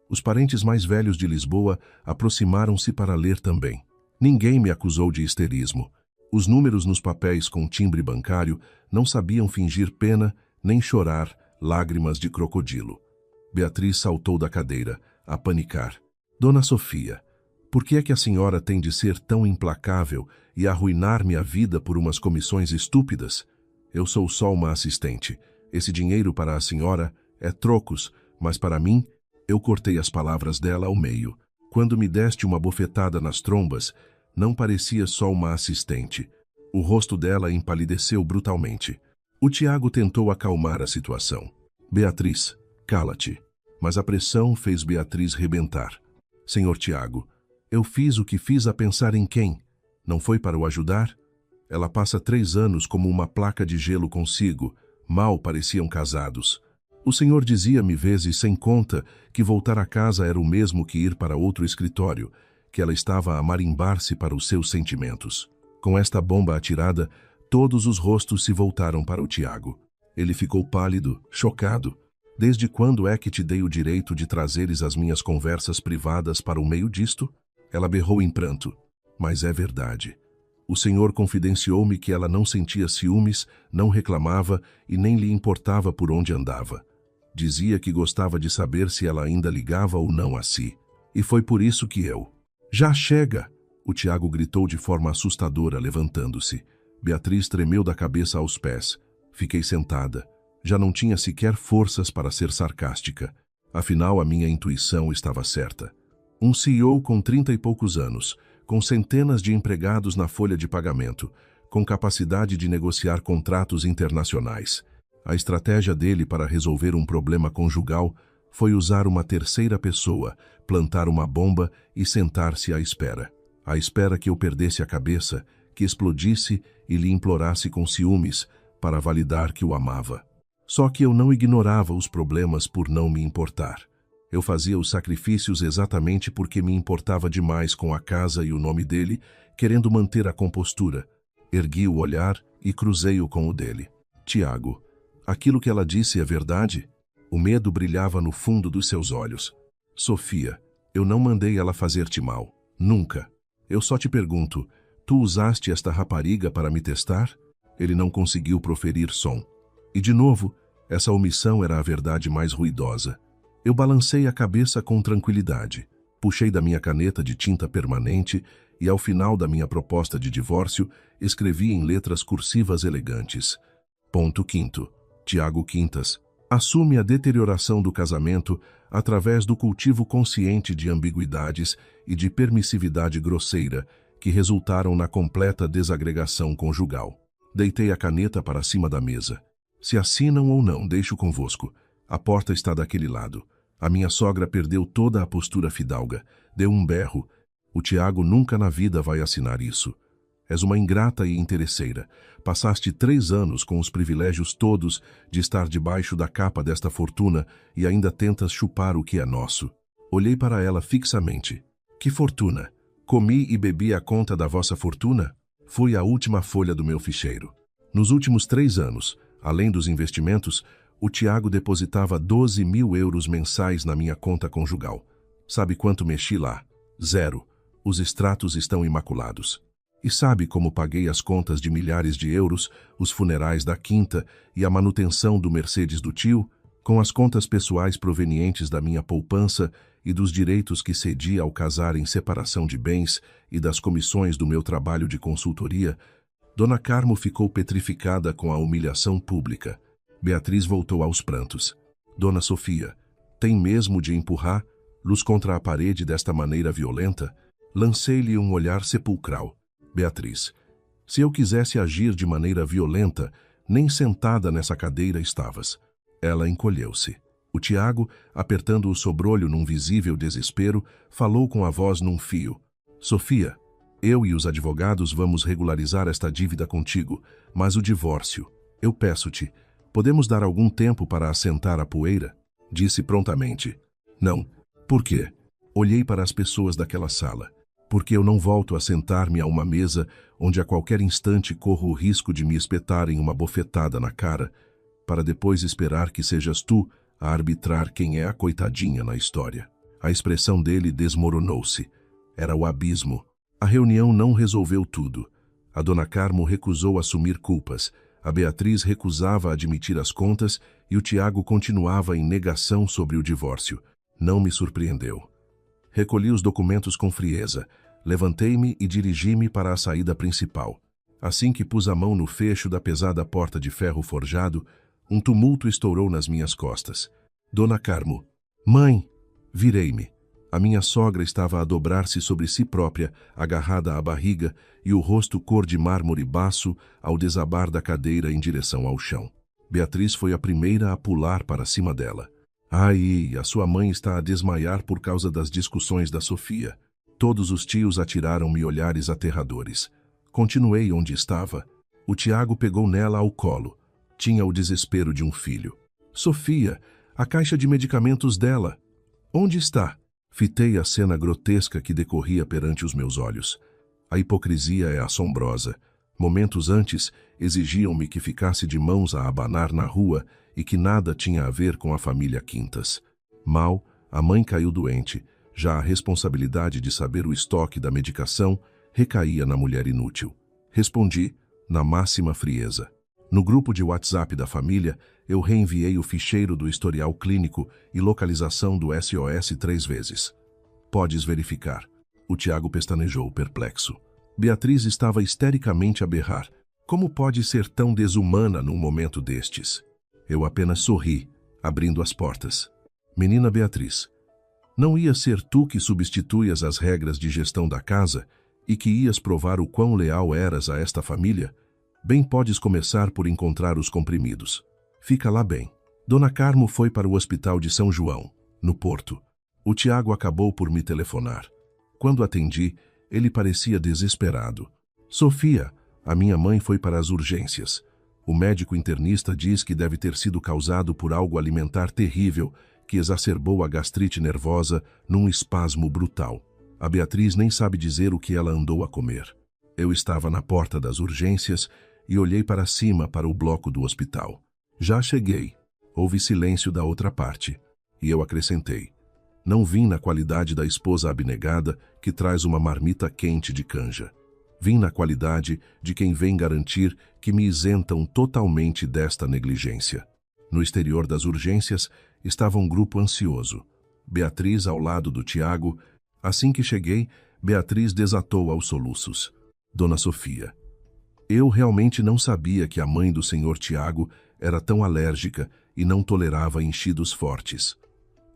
Os parentes mais velhos de Lisboa aproximaram-se para ler também. Ninguém me acusou de histerismo. Os números nos papéis com timbre bancário não sabiam fingir pena nem chorar lágrimas de crocodilo. Beatriz saltou da cadeira, a panicar. Dona Sofia, por que é que a senhora tem de ser tão implacável e arruinar-me a vida por umas comissões estúpidas? Eu sou só uma assistente. Esse dinheiro para a senhora é trocos, mas para mim, eu cortei as palavras dela ao meio. Quando me deste uma bofetada nas trombas, não parecia só uma assistente. O rosto dela empalideceu brutalmente. O Tiago tentou acalmar a situação. Beatriz, cala-te. Mas a pressão fez Beatriz rebentar. Senhor Tiago, eu fiz o que fiz a pensar em quem? Não foi para o ajudar? Ela passa 3 anos como uma placa de gelo consigo. Mal pareciam casados. O senhor dizia-me vezes sem conta que voltar a casa era o mesmo que ir para outro escritório, que ela estava a marimbar-se para os seus sentimentos. Com esta bomba atirada, todos os rostos se voltaram para o Tiago. Ele ficou pálido, chocado. Desde quando é que te dei o direito de trazeres as minhas conversas privadas para o meio disto? Ela berrou em pranto. Mas é verdade. O senhor confidenciou-me que ela não sentia ciúmes, não reclamava e nem lhe importava por onde andava. Dizia que gostava de saber se ela ainda ligava ou não a si. E foi por isso que eu... Já chega! O Tiago gritou de forma assustadora, levantando-se. Beatriz tremeu da cabeça aos pés. Fiquei sentada. Já não tinha sequer forças para ser sarcástica. Afinal, a minha intuição estava certa. Um CEO com 30 e poucos anos, com centenas de empregados na folha de pagamento, com capacidade de negociar contratos internacionais. A estratégia dele para resolver um problema conjugal foi usar uma terceira pessoa, plantar uma bomba e sentar-se à espera. À espera que eu perdesse a cabeça, que explodisse e lhe implorasse com ciúmes para validar que o amava. Só que eu não ignorava os problemas por não me importar. Eu fazia os sacrifícios exatamente porque me importava demais com a casa e o nome dele, querendo manter a compostura. Ergui o olhar e cruzei-o com o dele. Tiago, aquilo que ela disse é verdade? O medo brilhava no fundo dos seus olhos. Sofia, eu não mandei ela fazer-te mal. Nunca. Eu só te pergunto, tu usaste esta rapariga para me testar? Ele não conseguiu proferir som. E de novo, essa omissão era a verdade mais ruidosa. Eu balancei a cabeça com tranquilidade. Puxei da minha caneta de tinta permanente e, ao final da minha proposta de divórcio, escrevi em letras cursivas elegantes. Ponto 5. Tiago Quintas. Assume a deterioração do casamento através do cultivo consciente de ambiguidades e de permissividade grosseira que resultaram na completa desagregação conjugal. Deitei a caneta para cima da mesa. Se assinam ou não, deixo convosco. A porta está daquele lado. A minha sogra perdeu toda a postura fidalga. Deu um berro. O Tiago nunca na vida vai assinar isso. És uma ingrata e interesseira. Passaste 3 anos com os privilégios todos de estar debaixo da capa desta fortuna e ainda tentas chupar o que é nosso. Olhei para ela fixamente. Que fortuna? Comi e bebi a conta da vossa fortuna? Fui a última folha do meu ficheiro. Nos últimos 3 anos, além dos investimentos, o Tiago depositava 12.000 euros mensais na minha conta conjugal. Sabe quanto mexi lá? 0. Os extratos estão imaculados. E sabe como paguei as contas de milhares de euros, os funerais da quinta e a manutenção do Mercedes do tio, com as contas pessoais provenientes da minha poupança e dos direitos que cedi ao casar em separação de bens e das comissões do meu trabalho de consultoria? Dona Carmo ficou petrificada com a humilhação pública. Beatriz voltou aos prantos. Dona Sofia, tem mesmo de empurrar-los contra a parede desta maneira violenta? Lancei-lhe um olhar sepulcral. Beatriz, se eu quisesse agir de maneira violenta, nem sentada nessa cadeira estavas. Ela encolheu-se. O Tiago, apertando o sobrolho num visível desespero, falou com a voz num fio. Sofia, eu e os advogados vamos regularizar esta dívida contigo, mas o divórcio, eu peço-te, podemos dar algum tempo para assentar a poeira? Disse prontamente. Não. Por quê? Olhei para as pessoas daquela sala. Porque eu não volto a sentar-me a uma mesa onde a qualquer instante corro o risco de me espetarem uma bofetada na cara, para depois esperar que sejas tu a arbitrar quem é a coitadinha na história. A expressão dele desmoronou-se. Era o abismo. A reunião não resolveu tudo. A Dona Carmo recusou assumir culpas, a Beatriz recusava admitir as contas e o Tiago continuava em negação sobre o divórcio. Não me surpreendeu. Recolhi os documentos com frieza, levantei-me e dirigi-me para a saída principal. Assim que pus a mão no fecho da pesada porta de ferro forjado, um tumulto estourou nas minhas costas. Dona Carmo. Mãe! Virei-me. A minha sogra estava a dobrar-se sobre si própria, agarrada à barriga, e o rosto cor de mármore baço ao desabar da cadeira em direção ao chão. Beatriz foi a primeira a pular para cima dela. Ai, a sua mãe está a desmaiar por causa das discussões da Sofia. Todos os tios atiraram-me olhares aterradores. Continuei onde estava. O Tiago pegou nela ao colo. Tinha o desespero de um filho. Sofia, a caixa de medicamentos dela. Onde está? Fitei a cena grotesca que decorria perante os meus olhos. A hipocrisia é assombrosa. Momentos antes, exigiam-me que ficasse de mãos a abanar na rua e que nada tinha a ver com a família Quintas. Mal, a mãe caiu doente. Já a responsabilidade de saber o estoque da medicação recaía na mulher inútil. Respondi, na máxima frieza. No grupo de WhatsApp da família, eu reenviei o ficheiro do historial clínico e localização do SOS 3 vezes. Podes verificar. O Tiago pestanejou, perplexo. Beatriz estava histericamente a berrar. Como pode ser tão desumana num momento destes? Eu apenas sorri, abrindo as portas. Menina Beatriz, não ia ser tu que substituías as regras de gestão da casa e que ias provar o quão leal eras a esta família? Bem podes começar por encontrar os comprimidos. Fica lá bem. Dona Carmo foi para o hospital de São João, no Porto. O Tiago acabou por me telefonar. Quando atendi, ele parecia desesperado. Sofia, a minha mãe foi para as urgências. O médico internista diz que deve ter sido causado por algo alimentar terrível que exacerbou a gastrite nervosa num espasmo brutal. A Beatriz nem sabe dizer o que ela andou a comer. Eu estava na porta das urgências e olhei para cima para o bloco do hospital. Já cheguei. Houve silêncio da outra parte. E eu acrescentei. Não vim na qualidade da esposa abnegada que traz uma marmita quente de canja. Vim na qualidade de quem vem garantir que me isentam totalmente desta negligência. No exterior das urgências estava um grupo ansioso. Beatriz ao lado do Tiago. Assim que cheguei, Beatriz desatou aos soluços. Dona Sofia. Eu realmente não sabia que a mãe do senhor Tiago era tão alérgica e não tolerava enchidos fortes.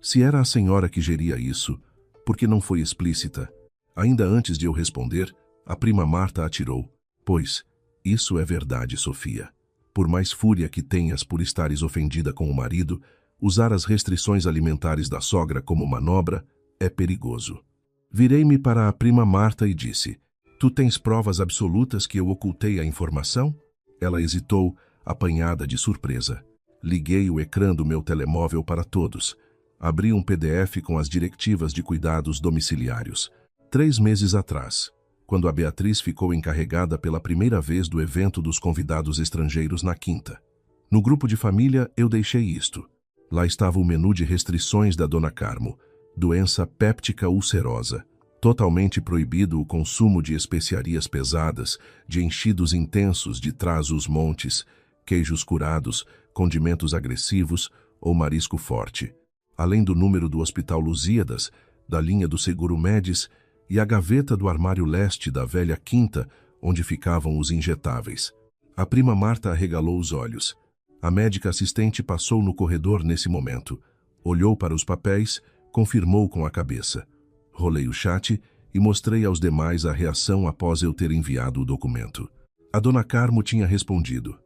Se era a senhora que geria isso, por que não foi explícita? Ainda antes de eu responder, a prima Marta atirou. Pois, isso é verdade, Sofia. Por mais fúria que tenhas por estares ofendida com o marido, usar as restrições alimentares da sogra como manobra é perigoso. Virei-me para a prima Marta e disse, tu tens provas absolutas que eu ocultei a informação? Ela hesitou, apanhada de surpresa. Liguei o ecrã do meu telemóvel para todos. Abri um PDF com as diretivas de cuidados domiciliários. 3 meses atrás, quando a Beatriz ficou encarregada pela primeira vez do evento dos convidados estrangeiros na quinta. No grupo de família, eu deixei isto. Lá estava o menu de restrições da Dona Carmo: doença péptica ulcerosa, totalmente proibido o consumo de especiarias pesadas, de enchidos intensos de trás-os-montes, queijos curados, condimentos agressivos ou marisco forte, além do número do Hospital Lusíadas, da linha do Seguro Médis e a gaveta do armário leste da velha quinta, onde ficavam os injetáveis. A prima Marta arregalou os olhos. A médica assistente passou no corredor nesse momento. Olhou para os papéis, confirmou com a cabeça. Rolei o chat e mostrei aos demais a reação após eu ter enviado o documento. A Dona Carmo tinha respondido: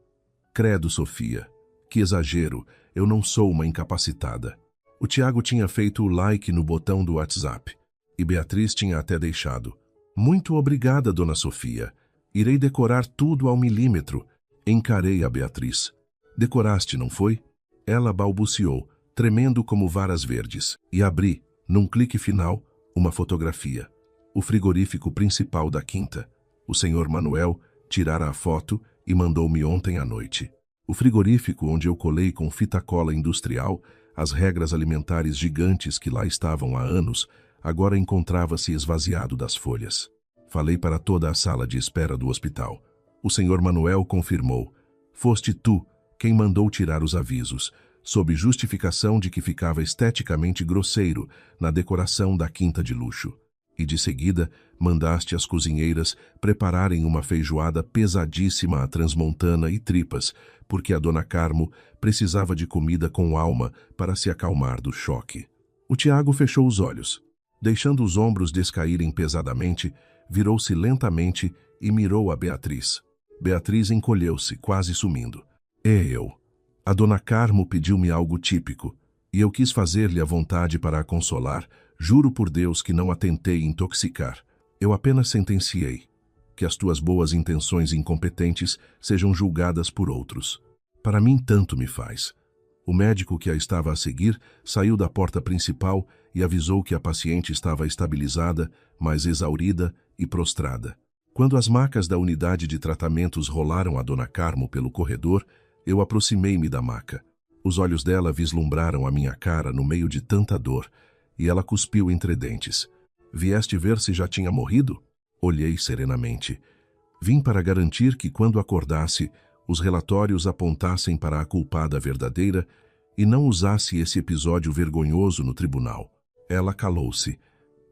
"Credo, Sofia. Que exagero, eu não sou uma incapacitada." O Tiago tinha feito o like no botão do WhatsApp. E Beatriz tinha até deixado: "Muito obrigada, Dona Sofia. Irei decorar tudo ao milímetro." Encarei a Beatriz. "Decoraste, não foi?" Ela balbuciou, tremendo como varas verdes, e abri, num clique final, uma fotografia. O frigorífico principal da quinta. O senhor Manuel tirara a foto e mandou-me ontem à noite. O frigorífico onde eu colei com fita cola industrial as regras alimentares gigantes que lá estavam há anos, agora encontrava-se esvaziado das folhas. Falei para toda a sala de espera do hospital. O senhor Manuel confirmou: "Foste tu quem mandou tirar os avisos, sob justificação de que ficava esteticamente grosseiro na decoração da quinta de luxo. E de seguida mandaste as cozinheiras prepararem uma feijoada pesadíssima à transmontana e tripas, porque a Dona Carmo precisava de comida com alma para se acalmar do choque." O Tiago fechou os olhos. Deixando os ombros descaírem pesadamente, virou-se lentamente e mirou a Beatriz. Beatriz encolheu-se, quase sumindo. "É eu." A Dona Carmo pediu-me algo típico, e eu quis fazer-lhe a vontade para a consolar. Juro por Deus que não a tentei intoxicar. Eu apenas sentenciei: "Que as tuas boas intenções incompetentes sejam julgadas por outros. Para mim tanto me faz." O médico que a estava a seguir saiu da porta principal e avisou que a paciente estava estabilizada, mas exaurida e prostrada. Quando as macas da unidade de tratamentos rolaram a Dona Carmo pelo corredor, eu aproximei-me da maca. Os olhos dela vislumbraram a minha cara no meio de tanta dor, e ela cuspiu entre dentes: "Vieste ver se já tinha morrido?" Olhei serenamente. Vim para garantir que, quando acordasse, os relatórios apontassem para a culpada verdadeira e não usasse esse episódio vergonhoso no tribunal. Ela calou-se.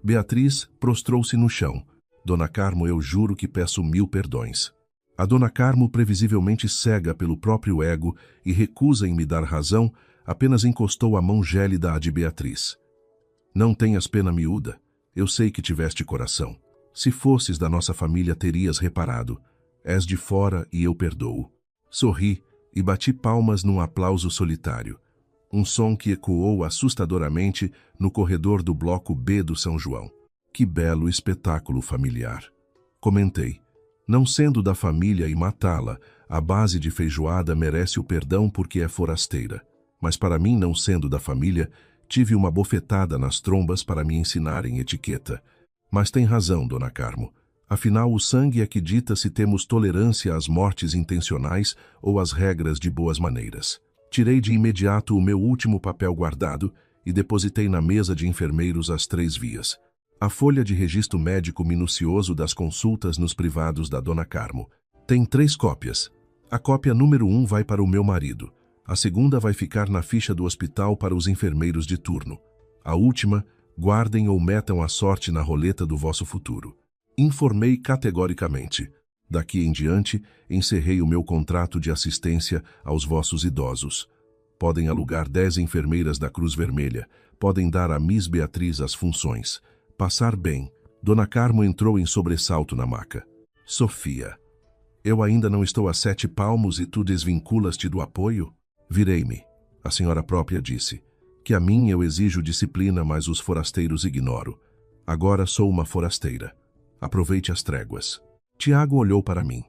Beatriz prostrou-se no chão. "Dona Carmo, eu juro que peço 1000 perdões." A Dona Carmo, previsivelmente cega pelo próprio ego e recusa em me dar razão, apenas encostou a mão gélida à de Beatriz. "Não tenhas pena miúda. Eu sei que tiveste coração. Se fosses da nossa família, terias reparado. És de fora e eu perdoo." Sorri e bati palmas num aplauso solitário. Um som que ecoou assustadoramente no corredor do bloco B do São João. Que belo espetáculo familiar. Comentei: "Não sendo da família e matá-la, a base de feijoada merece o perdão porque é forasteira. Mas para mim, não sendo da família, tive uma bofetada nas trombas para me ensinarem etiqueta. Mas tem razão, Dona Carmo. Afinal, o sangue é que dita se temos tolerância às mortes intencionais ou às regras de boas maneiras." Tirei de imediato o meu último papel guardado e depositei na mesa de enfermeiros as 3 vias. A folha de registro médico minucioso das consultas nos privados da Dona Carmo. Tem 3 cópias. A cópia número 1 vai para o meu marido. A segunda vai ficar na ficha do hospital para os enfermeiros de turno. A última, guardem ou metam a sorte na roleta do vosso futuro. Informei categoricamente. Daqui em diante, encerrei o meu contrato de assistência aos vossos idosos. Podem alugar 10 enfermeiras da Cruz Vermelha. Podem dar a Miss Beatriz as funções. Passar bem. Dona Carmo entrou em sobressalto na maca. "Sofia, eu ainda não estou a 7 palmos e tu desvinculas-te do apoio?" Virei-me. A senhora própria disse: "Que a mim eu exijo disciplina, mas os forasteiros ignoro. Agora sou uma forasteira. Aproveite as tréguas." Tiago olhou para mim.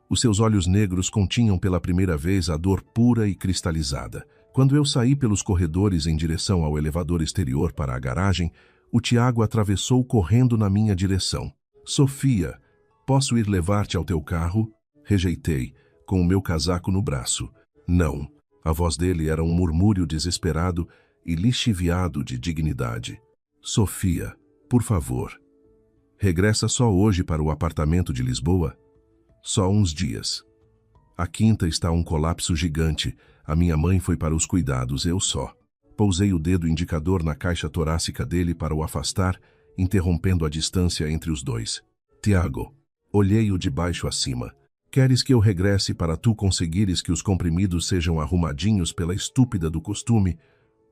Os seus olhos negros continham pela primeira vez a dor pura e cristalizada. Quando eu saí pelos corredores em direção ao elevador exterior para a garagem, O Tiago atravessou correndo na minha direção. Sofia, posso ir levar-te ao teu carro? Rejeitei, com o meu casaco no braço. Não. A voz dele era um murmúrio desesperado e lixiviado de dignidade. Sofia, por favor. Regressa só hoje para o apartamento de Lisboa? Só uns dias. A quinta está um colapso gigante. A minha mãe foi para os cuidados, eu só. Pousei o dedo indicador na caixa torácica dele para o afastar, interrompendo a distância entre os dois. Tiago, olhei-o de baixo acima. Queres que eu regresse para tu conseguires que os comprimidos sejam arrumadinhos pela estúpida do costume?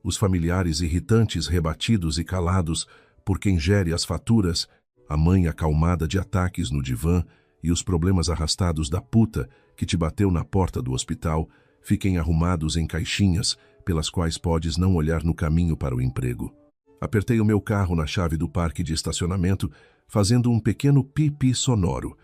Os familiares irritantes, rebatidos e calados por quem gere as faturas, a mãe acalmada de ataques no divã e os problemas arrastados da puta que te bateu na porta do hospital fiquem arrumados em caixinhas pelas quais podes não olhar no caminho para o emprego. Apertei o meu carro na chave do parque de estacionamento, fazendo um pequeno pi-pi sonoro.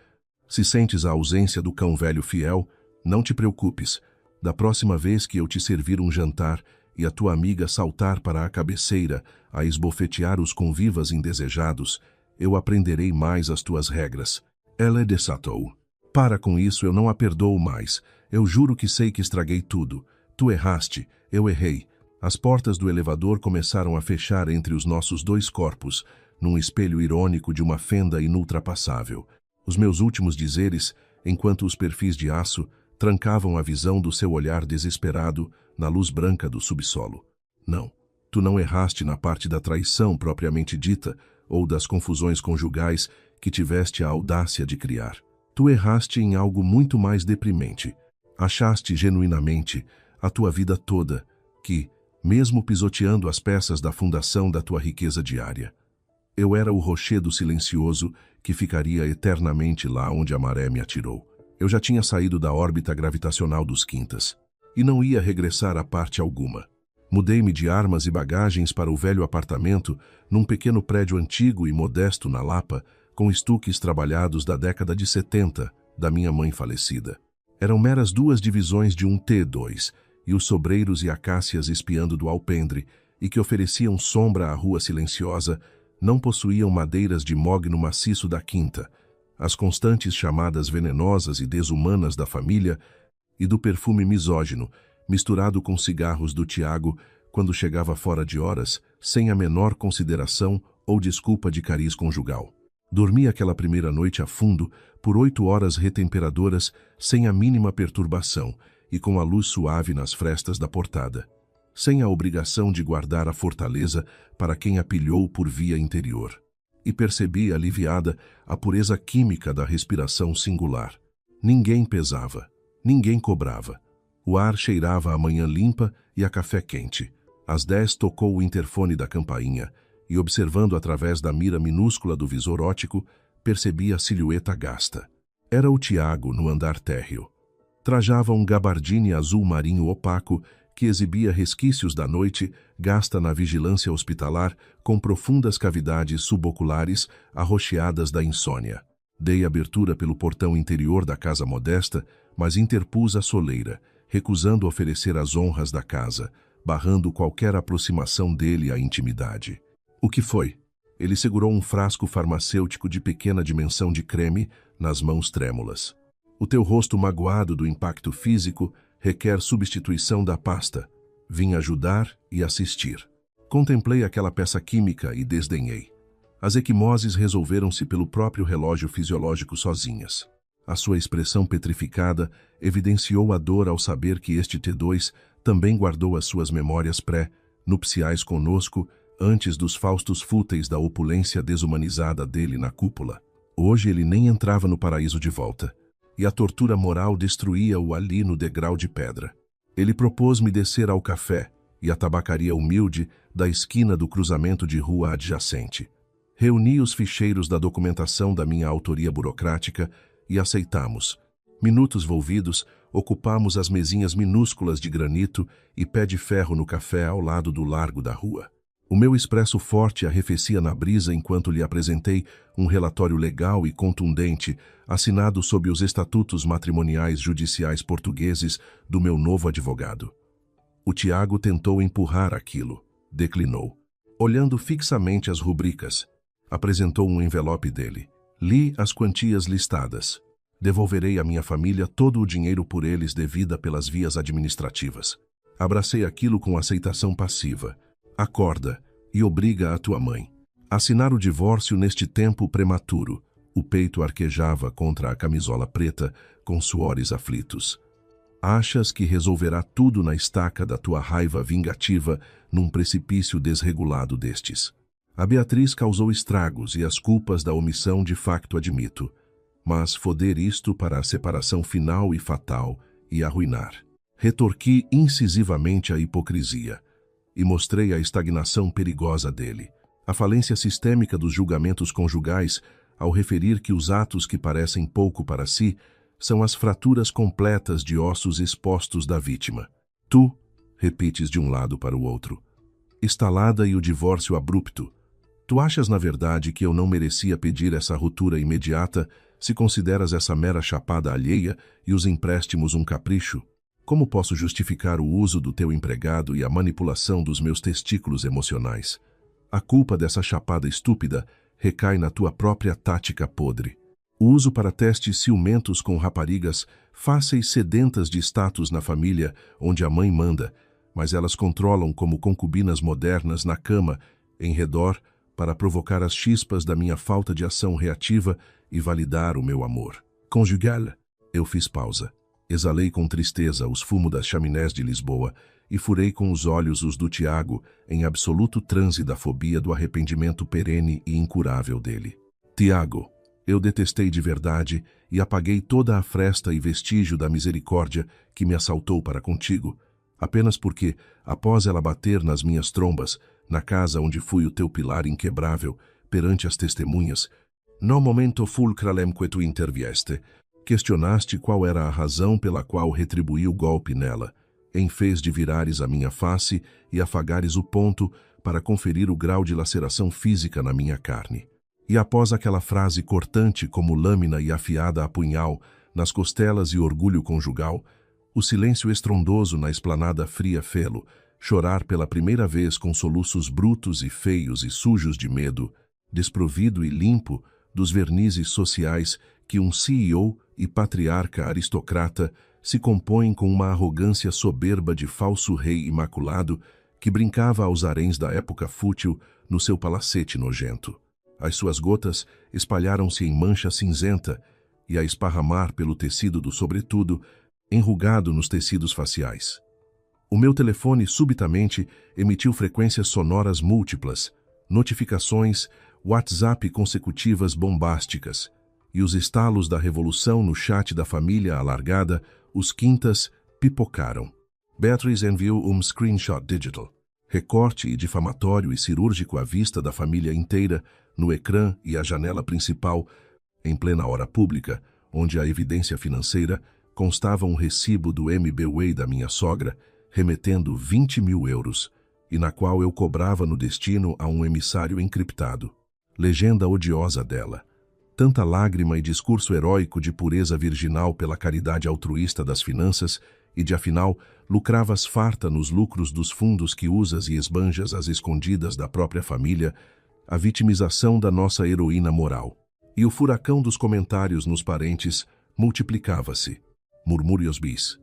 Se sentes a ausência do cão velho fiel, não te preocupes. Da próxima vez que eu te servir um jantar e a tua amiga saltar para a cabeceira a esbofetear os convivas indesejados, eu aprenderei mais as tuas regras. Ela desatou. Para com isso, eu não a perdoo mais. Eu juro que sei que estraguei tudo. Tu erraste, eu errei. As portas do elevador começaram a fechar entre os nossos dois corpos, num espelho irônico de uma fenda inultrapassável. Os meus últimos dizeres, enquanto os perfis de aço trancavam a visão do seu olhar desesperado na luz branca do subsolo. Não, tu não erraste na parte da traição propriamente dita ou das confusões conjugais que tiveste a audácia de criar. Tu erraste em algo muito mais deprimente. Achaste genuinamente a tua vida toda, que, mesmo pisoteando as peças da fundação da tua riqueza diária, eu era o rochedo silencioso que ficaria eternamente lá onde a maré me atirou. Eu já tinha saído da órbita gravitacional dos Quintas, e não ia regressar a parte alguma. Mudei-me de armas e bagagens para o velho apartamento, num pequeno prédio antigo e modesto na Lapa, com estuques trabalhados da década de 70, da minha mãe falecida. Eram meras 2 divisões de um T2, e os sobreiros e acácias espiando do alpendre, e que ofereciam sombra à rua silenciosa, não possuíam madeiras de mogno maciço da quinta, as constantes chamadas venenosas e desumanas da família e do perfume misógino, misturado com cigarros do Tiago, quando chegava fora de horas, sem a menor consideração ou desculpa de cariz conjugal. Dormi aquela primeira noite a fundo, por 8 horas retemperadoras, sem a mínima perturbação, e com a luz suave nas frestas da portada, sem a obrigação de guardar a fortaleza para quem a pilhou por via interior. E percebi, aliviada, a pureza química da respiração singular. Ninguém pesava, ninguém cobrava. O ar cheirava a manhã limpa e a café quente. Às 10 tocou o interfone da campainha, e observando através da mira minúscula do visor óptico, percebi a silhueta gasta. Era o Tiago no andar térreo. Trajava um gabardine azul marinho opaco que exibia resquícios da noite gasta na vigilância hospitalar com profundas cavidades suboculares arroxeadas da insônia. Dei abertura pelo portão interior da casa modesta, mas interpus a soleira, recusando oferecer as honras da casa, barrando qualquer aproximação dele à intimidade. O que foi? Ele segurou um frasco farmacêutico de pequena dimensão de creme nas mãos trêmulas. O teu rosto magoado do impacto físico requer substituição da pasta. Vim ajudar e assistir. Contemplei aquela peça química e desdenhei. As equimoses resolveram-se pelo próprio relógio fisiológico sozinhas. A sua expressão petrificada evidenciou a dor ao saber que este T2 também guardou as suas memórias pré-nupciais conosco antes dos faustos fúteis da opulência desumanizada dele na cúpula. Hoje ele nem entrava no paraíso de volta, e a tortura moral destruía-o ali no degrau de pedra. Ele propôs-me descer ao café e à tabacaria humilde da esquina do cruzamento de rua adjacente. Reuni os ficheiros da documentação da minha autoria burocrática e aceitamos. Minutos volvidos, ocupamos as mesinhas minúsculas de granito e pé de ferro no café ao lado do largo da rua. O meu expresso forte arrefecia na brisa enquanto lhe apresentei um relatório legal e contundente, assinado sob os estatutos matrimoniais judiciais portugueses do meu novo advogado. O Tiago tentou empurrar aquilo. Declinou. olhando fixamente as rubricas. Apresentou um envelope dele. Li as quantias listadas. Devolverei à minha família todo o dinheiro por eles devida pelas vias administrativas. Abracei aquilo com aceitação passiva. Acorda e obriga a tua mãe. Assinar o divórcio neste tempo prematuro. O peito arquejava contra a camisola preta, com suores aflitos. Achas que resolverá tudo na estaca da tua raiva vingativa num precipício desregulado destes? A Beatriz causou estragos e as culpas da omissão de facto admito. Mas foder isto para a separação final e fatal e arruinar. Retorqui incisivamente a hipocrisia e mostrei a estagnação perigosa dele, a falência sistêmica dos julgamentos conjugais ao referir que os atos que parecem pouco para si são as fraturas completas de ossos expostos da vítima. Tu, repites de um lado para o outro. Estalada e o divórcio abrupto. Tu achas, na verdade, que eu não merecia pedir essa ruptura imediata se consideras essa mera chapada alheia e os empréstimos um capricho? Como posso justificar o uso do teu empregado e a manipulação dos meus testículos emocionais? A culpa dessa chapada estúpida recai na tua própria tática podre. O uso para testes ciumentos com raparigas fáceis sedentas de status na família onde a mãe manda, mas elas controlam como concubinas modernas na cama, em redor, para provocar as chispas da minha falta de ação reativa e validar o meu amor. Conjugal. Eu fiz pausa. Exalei com tristeza os fumos das chaminés de Lisboa e furei com os olhos os do Tiago em absoluto transe da fobia do arrependimento perene e incurável dele. Tiago, eu detestei de verdade e apaguei toda a fresta e vestígio da misericórdia que me assaltou para contigo, apenas porque, após ela bater nas minhas trombas, na casa onde fui o teu pilar inquebrável, perante as testemunhas, no momento fulcralem que tu intervieste, questionaste qual era a razão pela qual retribuí o golpe nela, em vez de virares a minha face e afagares o ponto para conferir o grau de laceração física na minha carne. E após aquela frase cortante como lâmina e afiada a punhal, nas costelas e orgulho conjugal, o silêncio estrondoso na esplanada fria fê-lo, chorar pela primeira vez com soluços brutos e feios e sujos de medo, desprovido e limpo dos vernizes sociais que um CEO e patriarca aristocrata se compõem com uma arrogância soberba de falso rei imaculado que brincava aos haréns da época fútil no seu palacete nojento. As suas gotas espalharam-se em mancha cinzenta e a esparramar pelo tecido do sobretudo, enrugado nos tecidos faciais. O meu telefone subitamente emitiu frequências sonoras múltiplas, notificações, WhatsApp consecutivas bombásticas, e os estalos da revolução no chat da família alargada, os quintas, pipocaram. Beatriz enviou screenshot digital, recorte e difamatório e cirúrgico à vista da família inteira, no ecrã e a janela principal, em plena hora pública, onde a evidência financeira constava um recibo do MBWay da minha sogra, remetendo 20 mil euros, e na qual eu cobrava no destino a um emissário encriptado. Legenda odiosa dela. Tanta lágrima e discurso heróico de pureza virginal pela caridade altruísta das finanças e de, afinal, lucravas farta nos lucros dos fundos que usas e esbanjas às escondidas da própria família, a vitimização da nossa heroína moral. E o furacão dos comentários nos parentes multiplicava-se. Murmúrios bis.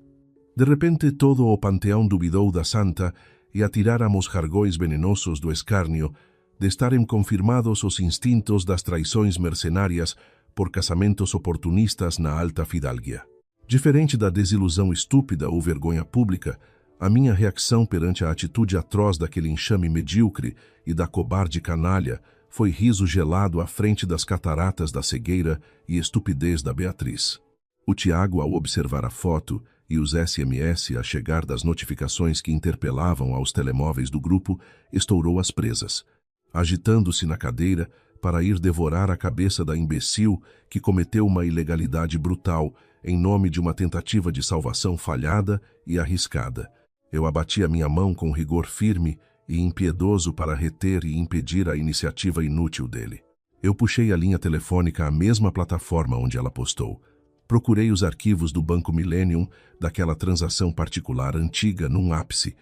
De repente todo o panteão duvidou da santa e atiráramos jargões venenosos do escárnio de estarem confirmados os instintos das traições mercenárias por casamentos oportunistas na alta fidalguia. Diferente da desilusão estúpida ou vergonha pública, a minha reação perante a atitude atroz daquele enxame medíocre e da cobarde canalha foi riso gelado à frente das cataratas da cegueira e estupidez da Beatriz. O Tiago, ao observar a foto e os SMS a chegar das notificações que interpelavam aos telemóveis do grupo, estourou as presas, agitando-se na cadeira para ir devorar a cabeça da imbecil que cometeu uma ilegalidade brutal em nome de uma tentativa de salvação falhada e arriscada. Eu abati a minha mão com rigor firme e impiedoso para reter e impedir a iniciativa inútil dele. Eu puxei a linha telefônica à mesma plataforma onde ela postou. Procurei os arquivos do Banco Millennium daquela transação particular antiga num ápice,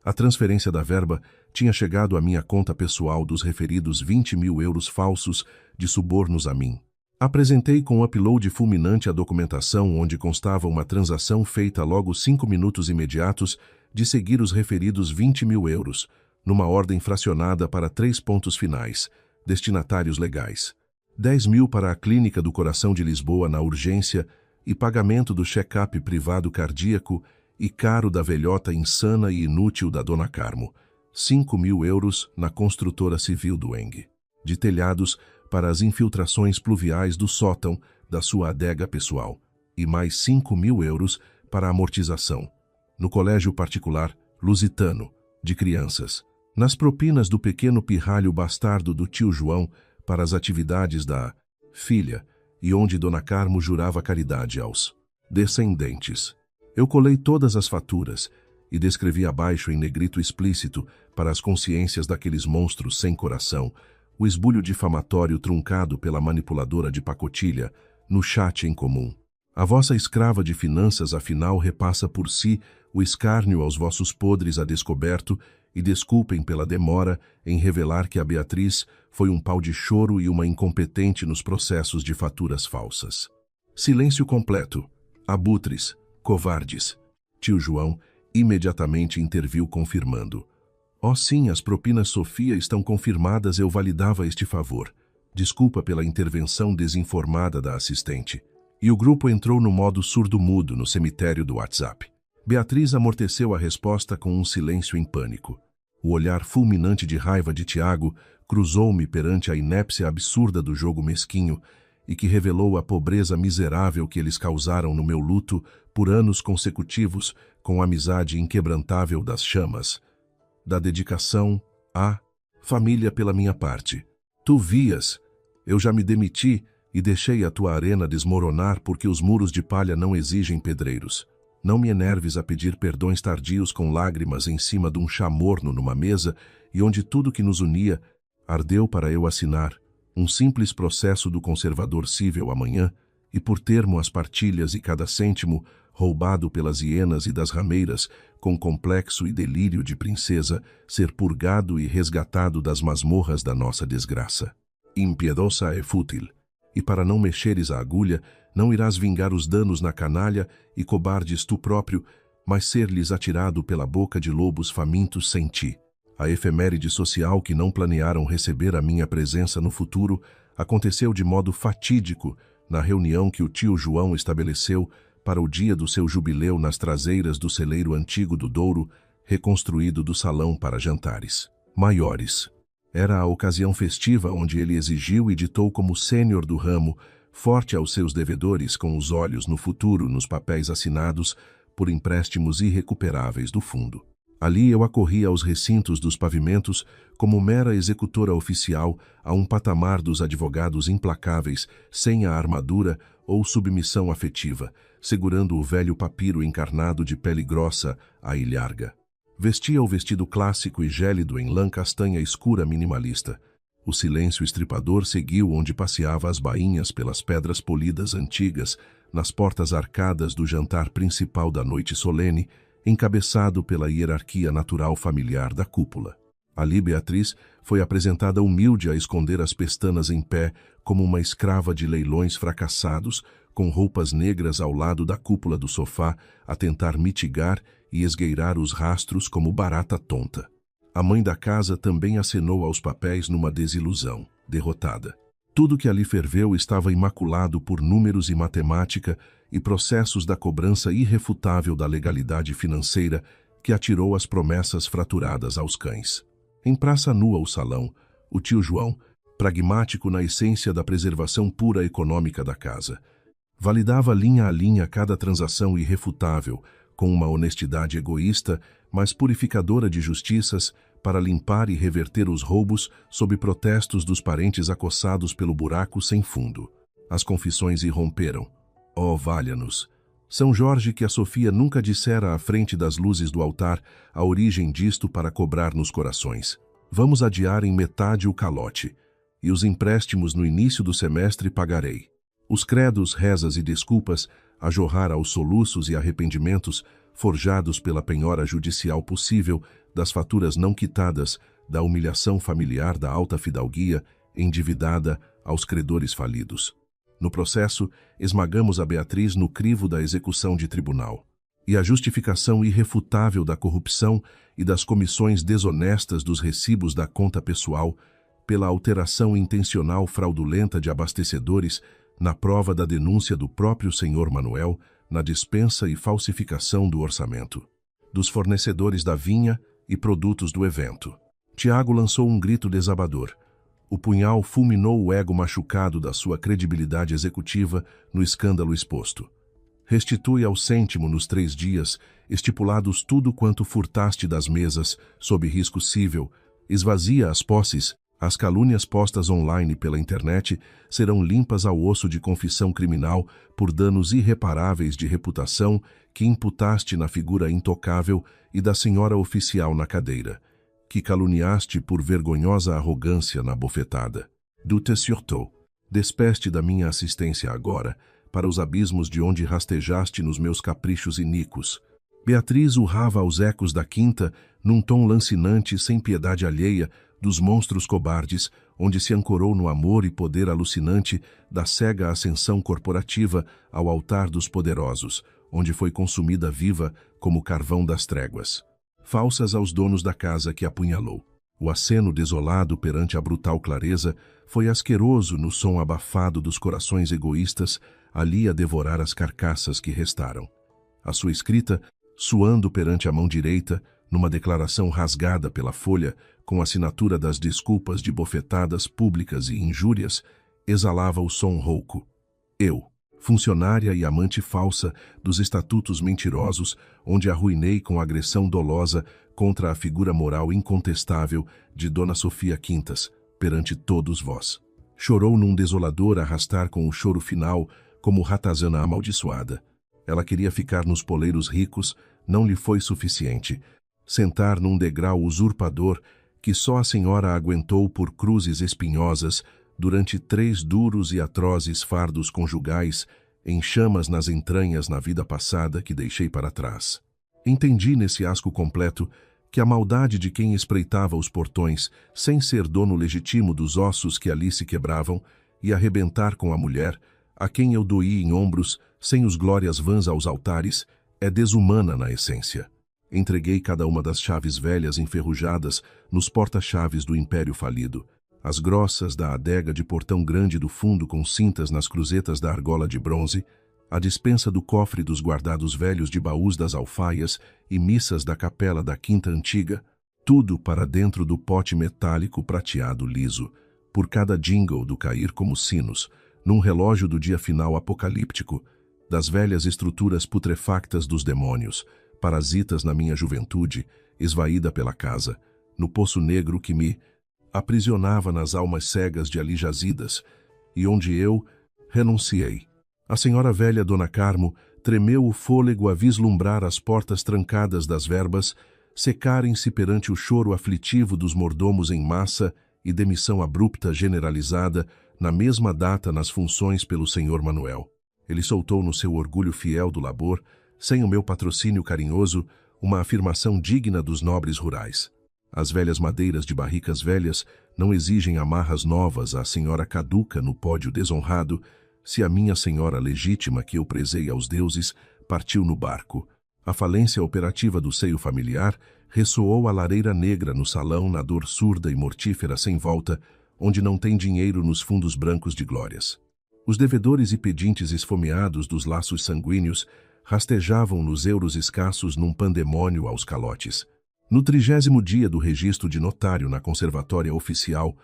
A transferência da verba tinha chegado à minha conta pessoal dos referidos 20.000 euros falsos de subornos a mim. Apresentei com upload fulminante a documentação onde constava uma transação feita logo 5 minutos imediatos de seguir os referidos 20.000 euros, numa ordem fracionada para 3 pontos finais, destinatários legais. 10.000 para a Clínica do Coração de Lisboa na urgência e pagamento do check-up privado cardíaco e caro da velhota insana e inútil da Dona Carmo. 5.000 euros na construtora civil do Eng. De telhados para as infiltrações pluviais do sótão da sua adega pessoal. E mais 5.000 euros para a amortização. No colégio particular lusitano de crianças. Nas propinas do pequeno pirralho bastardo do tio João para as atividades da filha, e onde Dona Carmo jurava caridade aos descendentes. Eu colei todas as faturas e descrevi abaixo em negrito explícito para as consciências daqueles monstros sem coração o esbulho difamatório truncado pela manipuladora de pacotilha no chat em comum. A vossa escrava de finanças afinal repassa por si o escárnio aos vossos podres a descoberto e desculpem pela demora em revelar que a Beatriz foi um pau de choro e uma incompetente nos processos de faturas falsas. Silêncio completo. Abutres. Covardes. Tio João imediatamente interviu confirmando. Oh sim, as propinas Sofia estão confirmadas, eu validava este favor. Desculpa pela intervenção desinformada da assistente. E o grupo entrou no modo surdo-mudo no cemitério do WhatsApp. Beatriz amorteceu a resposta com um silêncio em pânico. O olhar fulminante de raiva de Tiago cruzou-me perante a inépcia absurda do jogo mesquinho e que revelou a pobreza miserável que eles causaram no meu luto por anos consecutivos com a amizade inquebrantável das chamas, da dedicação à família pela minha parte. Tu vias, eu já me demiti e deixei a tua arena desmoronar porque os muros de palha não exigem pedreiros. Não me enerves a pedir perdões tardios com lágrimas em cima de um chá morno numa mesa e onde tudo que nos unia ardeu para eu assinar um simples processo do conservador cível amanhã e por termo as partilhas e cada cêntimo roubado pelas hienas e das rameiras com complexo e delírio de princesa ser purgado e resgatado das masmorras da nossa desgraça. Impiedosa é fútil. E para não mexeres a agulha, não irás vingar os danos na canalha e cobardes tu próprio, mas ser-lhes atirado pela boca de lobos famintos sem ti. A efeméride social que não planearam receber a minha presença no futuro aconteceu de modo fatídico na reunião que o tio João estabeleceu para o dia do seu jubileu nas traseiras do celeiro antigo do Douro, reconstruído do salão para jantares maiores. Era a ocasião festiva onde ele exigiu e ditou como sênior do ramo, forte aos seus devedores com os olhos no futuro nos papéis assinados por empréstimos irrecuperáveis do fundo. Ali eu acorri aos recintos dos pavimentos como mera executora oficial a um patamar dos advogados implacáveis, sem a armadura ou submissão afetiva, segurando o velho papiro encarnado de pele grossa à ilharga. Vestia o vestido clássico e gélido em lã castanha escura minimalista. O silêncio estripador seguiu onde passeava as bainhas pelas pedras polidas antigas, nas portas arcadas do jantar principal da noite solene, encabeçado pela hierarquia natural familiar da cúpula. Ali Beatriz foi apresentada humilde a esconder as pestanas em pé, como uma escrava de leilões fracassados, com roupas negras ao lado da cúpula do sofá, a tentar mitigar e esgueirar os rastros como barata tonta. A mãe da casa também acenou aos papéis numa desilusão, derrotada. Tudo que ali ferveu estava imaculado por números e matemática e processos da cobrança irrefutável da legalidade financeira que atirou as promessas fraturadas aos cães. Em praça nua o salão, o tio João, pragmático na essência da preservação pura econômica da casa, validava linha a linha cada transação irrefutável, com uma honestidade egoísta, mas purificadora de justiças, para limpar e reverter os roubos sob protestos dos parentes acossados pelo buraco sem fundo. As confissões irromperam. Oh, valha-nos! São Jorge que a Sofia nunca dissera à frente das luzes do altar a origem disto para cobrar nos corações. Vamos adiar em metade o calote, e os empréstimos no início do semestre pagarei. Os credos, rezas e desculpas, a jorrar aos soluços e arrependimentos, forjados pela penhora judicial possível, das faturas não quitadas, da humilhação familiar da alta fidalguia, endividada aos credores falidos. No processo, esmagamos a Beatriz no crivo da execução de tribunal. E a justificação irrefutável da corrupção e das comissões desonestas dos recibos da conta pessoal, pela alteração intencional fraudulenta de abastecedores, na prova da denúncia do próprio senhor Manuel, na dispensa e falsificação do orçamento, dos fornecedores da vinha e produtos do evento. Tiago lançou um grito desabador. O punhal fulminou o ego machucado da sua credibilidade executiva no escândalo exposto. Restitui ao cêntimo nos 3 dias, estipulados tudo quanto furtaste das mesas, sob risco cível, esvazia as posses, as calúnias postas online pela internet serão limpas ao osso de confissão criminal por danos irreparáveis de reputação que imputaste na figura intocável e da senhora oficial na cadeira, que caluniaste por vergonhosa arrogância na bofetada. Doute surtout, despeste da minha assistência agora, para os abismos de onde rastejaste nos meus caprichos iníquos. Beatriz urrava aos ecos da quinta, num tom lancinante sem piedade alheia, dos monstros cobardes, onde se ancorou no amor e poder alucinante da cega ascensão corporativa ao altar dos poderosos, onde foi consumida viva como carvão das tréguas. Falsas aos donos da casa que apunhalou. O aceno desolado perante a brutal clareza foi asqueroso no som abafado dos corações egoístas ali a devorar as carcaças que restaram. A sua escrita, suando perante a mão direita, numa declaração rasgada pela folha, com assinatura das desculpas de bofetadas públicas e injúrias, exalava o som rouco. Eu, funcionária e amante falsa dos estatutos mentirosos, onde arruinei com agressão dolosa contra a figura moral incontestável de Dona Sofia Quintas, perante todos vós. Chorou num desolador arrastar com o choro final, como ratazana amaldiçoada. Ela queria ficar nos poleiros ricos, não lhe foi suficiente. Sentar num degrau usurpador que só a senhora aguentou por cruzes espinhosas durante 3 duros e atrozes fardos conjugais, em chamas nas entranhas na vida passada que deixei para trás. Entendi nesse asco completo que a maldade de quem espreitava os portões, sem ser dono legítimo dos ossos que ali se quebravam, e arrebentar com a mulher, a quem eu doí em ombros, sem os glórias vãs aos altares, é desumana na essência. Entreguei cada uma das chaves velhas enferrujadas nos porta-chaves do império falido, as grossas da adega de portão grande do fundo com cintas nas cruzetas da argola de bronze, a dispensa do cofre dos guardados velhos de baús das alfaias e missas da capela da quinta antiga, tudo para dentro do pote metálico prateado liso, por cada jingle do cair como sinos, num relógio do dia final apocalíptico, das velhas estruturas putrefactas dos demônios, parasitas na minha juventude, esvaída pela casa, no poço negro que me aprisionava nas almas cegas de ali jazidas, e onde eu renunciei. A senhora velha Dona Carmo tremeu o fôlego a vislumbrar as portas trancadas das verbas secarem-se perante o choro aflitivo dos mordomos em massa e demissão abrupta generalizada na mesma data nas funções pelo senhor Manuel. Ele soltou no seu orgulho fiel do labor, sem o meu patrocínio carinhoso, uma afirmação digna dos nobres rurais. As velhas madeiras de barricas velhas não exigem amarras novas à senhora caduca no pódio desonrado, se a minha senhora legítima que eu prezei aos deuses partiu no barco. A falência operativa do seio familiar ressoou a lareira negra no salão na dor surda e mortífera sem volta, onde não tem dinheiro nos fundos brancos de glórias. Os devedores e pedintes esfomeados dos laços sanguíneos rastejavam nos euros escassos num pandemônio aos calotes. No 30º dia do registro de notário na conservatória oficial,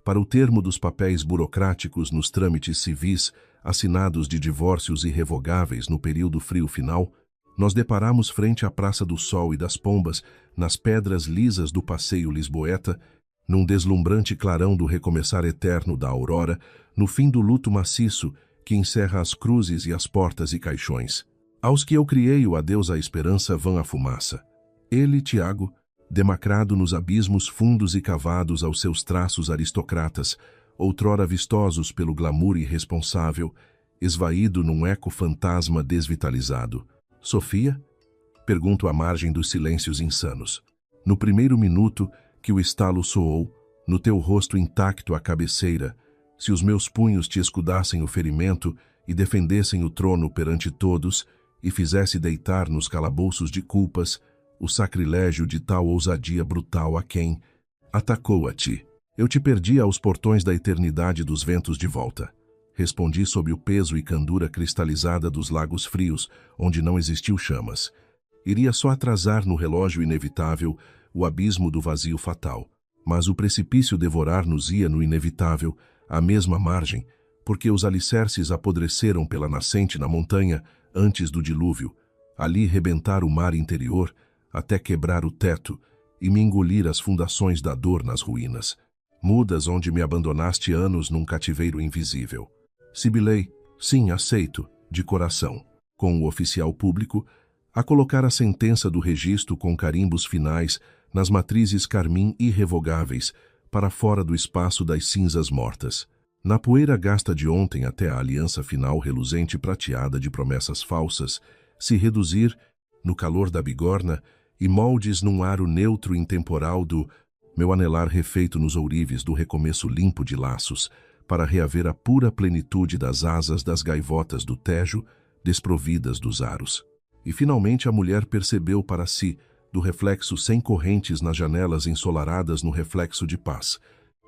para o termo dos papéis burocráticos nos trâmites civis assinados de divórcios irrevogáveis no período frio final, nós deparamos frente à Praça do Sol e das Pombas, nas pedras lisas do passeio lisboeta, num deslumbrante clarão do recomeçar eterno da aurora, no fim do luto maciço que encerra as cruzes e as portas e caixões. Aos que eu criei o adeus à esperança vã a fumaça. Ele, Tiago, demacrado nos abismos fundos e cavados aos seus traços aristocratas, outrora vistosos pelo glamour irresponsável, esvaído num eco fantasma desvitalizado. Sofia? Pergunto à margem dos silêncios insanos. No primeiro minuto que o estalo soou, no teu rosto intacto à cabeceira, se os meus punhos te escudassem o ferimento e defendessem o trono perante todos, e fizesse deitar nos calabouços de culpas o sacrilégio de tal ousadia brutal a quem atacou a ti. Eu te perdi aos portões da eternidade dos ventos de volta. Respondi sob o peso e candura cristalizada dos lagos frios, onde não existiu chamas. Iria só atrasar no relógio inevitável o abismo do vazio fatal. Mas o precipício devorar-nos-ia no inevitável, à mesma margem, porque os alicerces apodreceram pela nascente na montanha antes do dilúvio, ali rebentar o mar interior, até quebrar o teto e me engolir as fundações da dor nas ruínas. Mudas onde me abandonaste anos num cativeiro invisível. Sibilei, sim, aceito, de coração, com o oficial público, a colocar a sentença do registro com carimbos finais nas matrizes carmim irrevogáveis, para fora do espaço das cinzas mortas. Na poeira gasta de ontem até a aliança final reluzente e prateada de promessas falsas, se reduzir, no calor da bigorna, e moldes num aro neutro intemporal do meu anelar refeito nos ourives do recomeço limpo de laços, para reaver a pura plenitude das asas das gaivotas do Tejo, desprovidas dos aros. E finalmente a mulher percebeu para si, do reflexo sem correntes nas janelas ensolaradas no reflexo de paz,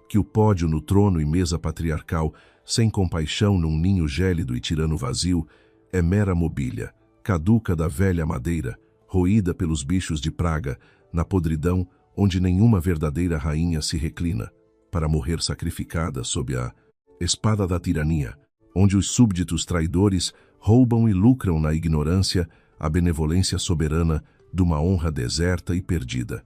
que o pódio no trono e mesa patriarcal, sem compaixão num ninho gélido e tirano vazio, é mera mobília, caduca da velha madeira, roída pelos bichos de praga, na podridão onde nenhuma verdadeira rainha se reclina, para morrer sacrificada sob a espada da tirania, onde os súbditos traidores roubam e lucram na ignorância a benevolência soberana de uma honra deserta e perdida,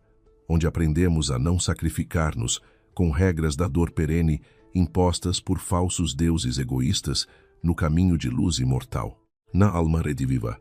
onde aprendemos a não sacrificar-nos com regras da dor perene impostas por falsos deuses egoístas no caminho de luz imortal. Na alma rediviva.